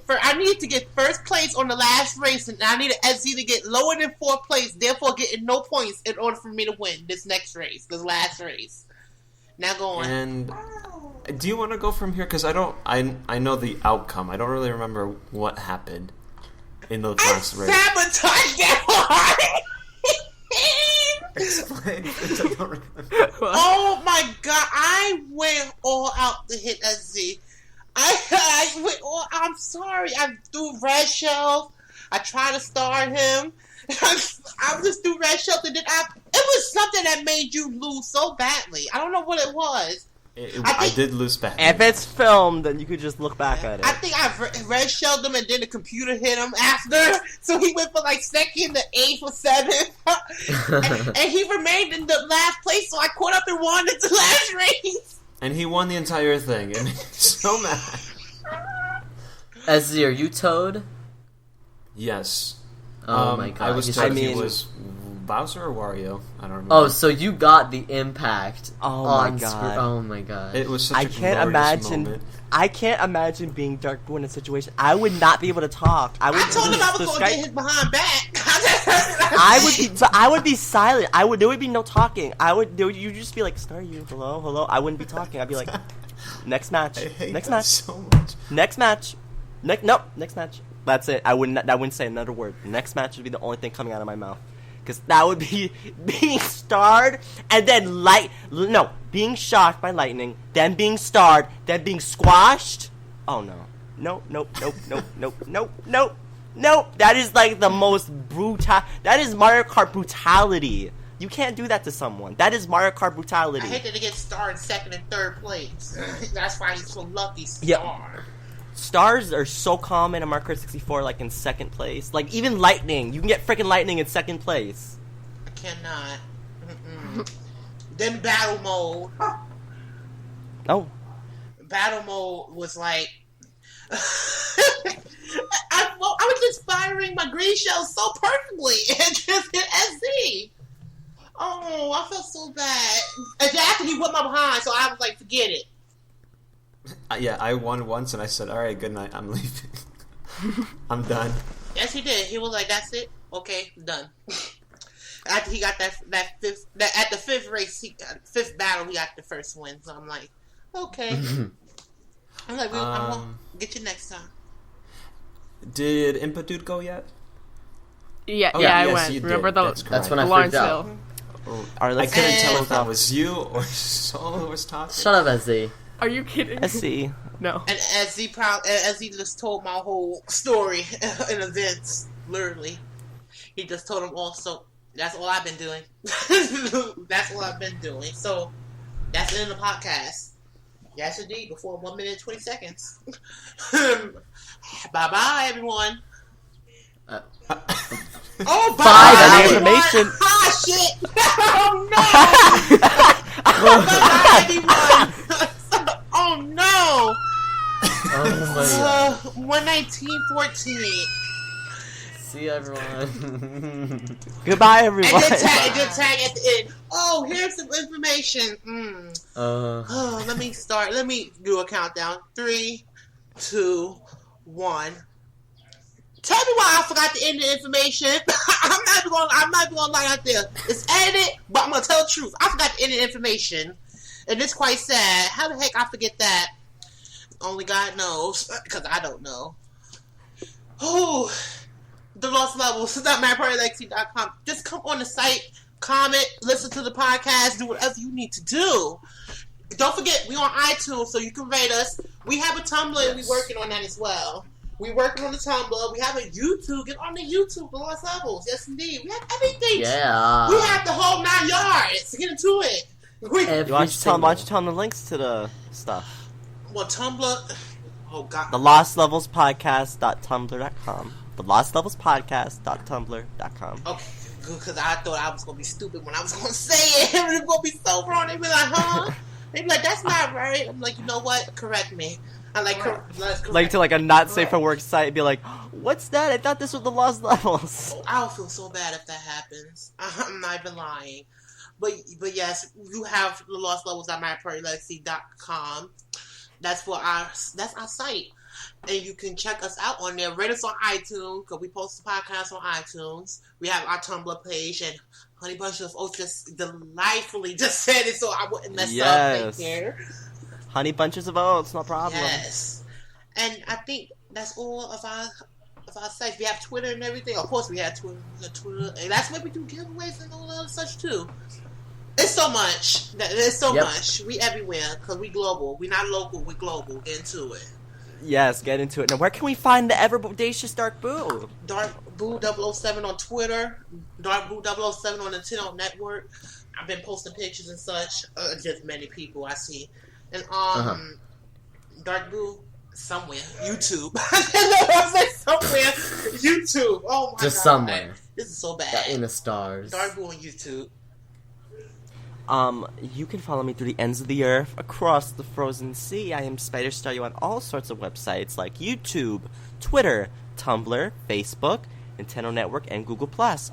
to get first place on the last race, and I needed SZ to get lower than 4th place, therefore getting no points in order for me to win this next race, this last race. Now go on. And do you want to go from here? Because I know the outcome. I don't really remember what happened in the last race. Sabotage that one. Explain. I don't remember. Oh my god! I went all out to hit SZ. I went all. I'm sorry. I threw red shells. I tried to start him. I just threw red shells, and then it was something that made you lose so badly. I don't know what it was. I did lose badly. If it's filmed, then you could just look back at it. I think I red shelled him, and then the computer hit him after. So he went from like 2nd to 8th or 7th, and he remained in the last place. So I caught up and won the last race. And he won the entire thing, and he's so mad. SZ, are you Toad? Yes. Oh my god. I was told he was Bowser or Wario. I don't remember. Oh, so you got the impact. Oh on my god. Oh my god. It was such I a can't glorious imagine. moment. I can't imagine being Dark Blue in a situation. I would not be able to talk. I told him I was going to get his behind back. I would be silent. There would be no talking. You'd just be like, "Staryu, hello." I wouldn't be talking. I'd be like, "Next match, I hate next that match, so much. next match, next match." That's it. I wouldn't say another word. Next match would be the only thing coming out of my mouth. Because that would be being starred and then being shocked by lightning, then being starred, then being squashed. Oh no. Nope. That is like the most brutal. That is Mario Kart brutality. You can't do that to someone. That is Mario Kart brutality. I hate that he gets starred 2nd and 3rd place. That's why he's so lucky. Star. Yep. Stars are so common in Mario Kart 64, like in 2nd place. Like even Lightning, you can get freaking Lightning in 2nd place. I cannot. Then battle mode. Oh. Battle mode was like I was just firing my green shells so perfectly and just hit SZ. Oh, I felt so bad. And after he whipped my behind, so I was like, forget it. Yeah, I won once, and I said, "All right, good night. I'm leaving. I'm done." Yes, he did. He was like, "That's it. Okay, I'm done." After he got at the 5th race, 5th battle, he got the first win. So I'm like, okay. I'm like, I'm gonna get you next time. Did Impadude go yet? Yeah, Oh, I yes, went. you did. Remember That's when I freaked Lawrenceville. out. Oh, Alright, I let's couldn't And- tell if that was you or Saul who was talking. Shut up, SZ. Are you kidding? SC. No. And as he just told my whole story in events, literally, he just told them all. So that's all I've been doing. That's all I've been doing. So that's the end of the podcast. Yes, indeed. Before 1 minute and 20 seconds. Bye, everyone. Oh, bye, Information. Ah, shit. Oh no. Bye, everyone. Oh no. Oh my god. 119.14. See you, everyone. Goodbye, everyone. And then tag at the end. Oh, here's some information. Oh, let me start. Let me do a countdown. 3, 2, 1. Tell me why I forgot to end the information. I'm not even gonna lie out there. It's edited, but I'm gonna tell the truth. I forgot to end the information, and it's quite sad. How the heck I forget that? Only God knows, because I don't know. Oh, the Lost Levels. .mypartylexi.com. Just come on the site, comment, listen to the podcast, do whatever you need to do. Don't forget, we on iTunes, so you can rate us. We have a Tumblr, and we're working on that as well. We're working on the Tumblr. We have a YouTube. Get on the YouTube, The Lost Levels. Yes, indeed. We have everything. Yeah. We have the whole 9 yards. Get into it. Why don't you tell them the links to the stuff? Well, Tumblr. Oh, God. The Lost Levels Podcast.tumblr.com. The Lost Levels Podcast.tumblr.com. Okay, good, because I thought I was going to be stupid when I was going to say it. It was going to be so wrong. They'd be like, huh? They'd be like, that's not right. I'm like, you know what? Correct me. I'm like, like to like a not safe for work site and be like, what's that? I thought this was the lost levels. Oh, I'll feel so bad if that happens. I'm not even lying. But yes, you have the lost levels at myprairielegacy.com. That's our site. And you can check us out on there. Rate us on iTunes, because we post the podcast on iTunes. We have our Tumblr page, and Honey Bunch of Oats just delightfully just said it so I wouldn't mess up. Thank you. Honey Bunches of Oats, no problem. Yes. And I think that's all of our sites. We have Twitter and everything. Of course, we have Twitter. And that's where we do giveaways and all that other such, too. It's so much. There's so much. We everywhere, because we global. We not local, we global. Get into it. Yes, get into it. Now, where can we find the ever bodacious Dark Boo? Dark Boo 007 on Twitter. Dark Boo 007 on the Nintendo Network. I've been posting pictures and such. Just many people I see. And Dark Boo somewhere. YouTube. I said somewhere. YouTube. Oh my god. Just somewhere. This is so bad. In the stars. Dark Boo on YouTube. You can follow me through the ends of the earth, across the frozen sea. I am SpiderStaryu on all sorts of websites like YouTube, Twitter, Tumblr, Facebook, Nintendo Network, and Google+.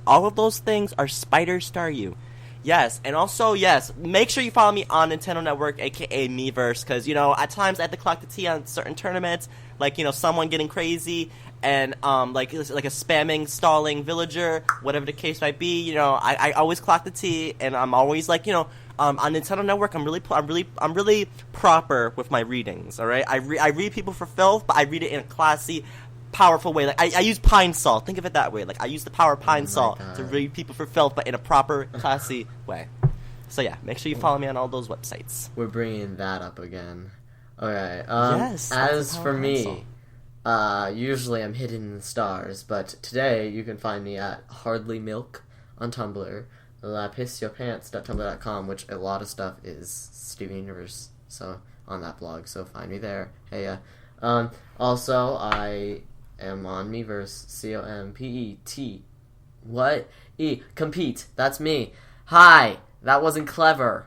All of those things are SpiderStaryu. Yes, and also, yes, make sure you follow me on Nintendo Network, aka Miiverse, because, at times I have to clock the T on certain tournaments, like, someone getting crazy, and, like a spamming, stalling villager, whatever the case might be, I always clock the T, and I'm always, like, on Nintendo Network, I'm really proper with my readings, alright? I read people for filth, but I read it in a classy, powerful way. Like, I use pine salt. Think of it that way. Like, I use the power of pine salt to read people for filth, but in a proper, classy way. So yeah, make sure you follow me on all those websites. We're bringing that up again. Alright, yes, as for me, usually I'm hidden in the stars, but today you can find me at Hardly Milk on Tumblr, lapissyourpants.tumblr.com, which a lot of stuff is Steven Universe, so on that blog, so find me there. Hey, also, I am on Miiverse, COMPET. What? Compete. That's me. Hi. That wasn't clever.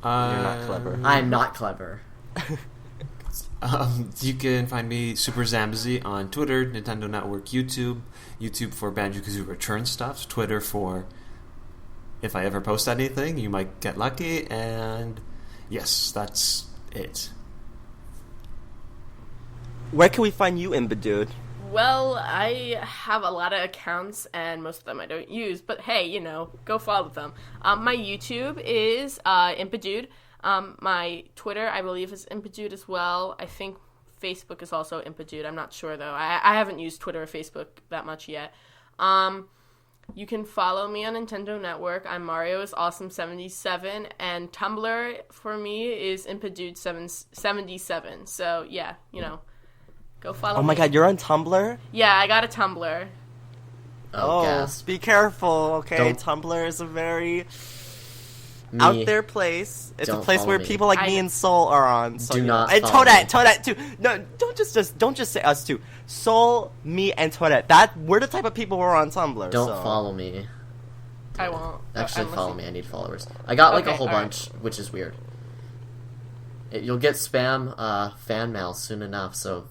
You're not clever. I'm not clever. You can find me SuperZambezi on Twitter, Nintendo Network, YouTube for Banjo-Kazooie Return stuff, Twitter for if I ever post anything, you might get lucky, and yes, that's it. Where can we find you, Impadude? Well, I have a lot of accounts, and most of them I don't use, but hey, go follow them. My YouTube is Impadude. My Twitter, I believe, is Impadude as well. I think Facebook is also Impadude. I'm not sure, though. I haven't used Twitter or Facebook that much yet. You can follow me on Nintendo Network. I'm Mario is Awesome77, and Tumblr for me is Impadude77. So, yeah, go follow me. Oh my god, you're on Tumblr? Yeah, I got a Tumblr. Gasp. Be careful, okay? Tumblr is a very out there place. It's a place where people like me and Soul are on. So, do not and follow Toadette too. No, don't just say us two. Soul, me, and Toadette. We're the type of people who are on Tumblr. Don't follow me. I won't. Actually, follow me. I need followers. I got a whole bunch, which is weird. You'll get spam fan mail soon enough, so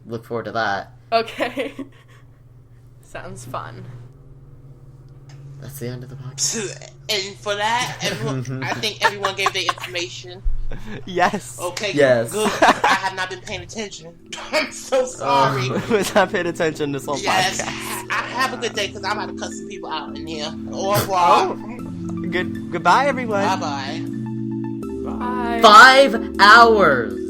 look forward to that. Okay. Sounds fun. That's the end of the podcast. And for that, I think everyone gave their information. Yes. Okay, yes. Good. I have not been paying attention. I'm so sorry. Was not paying attention this whole podcast. Have a good day, because I'm about to cut some people out in here. Au revoir. Goodbye, everyone. Bye-bye. Bye. 5 hours!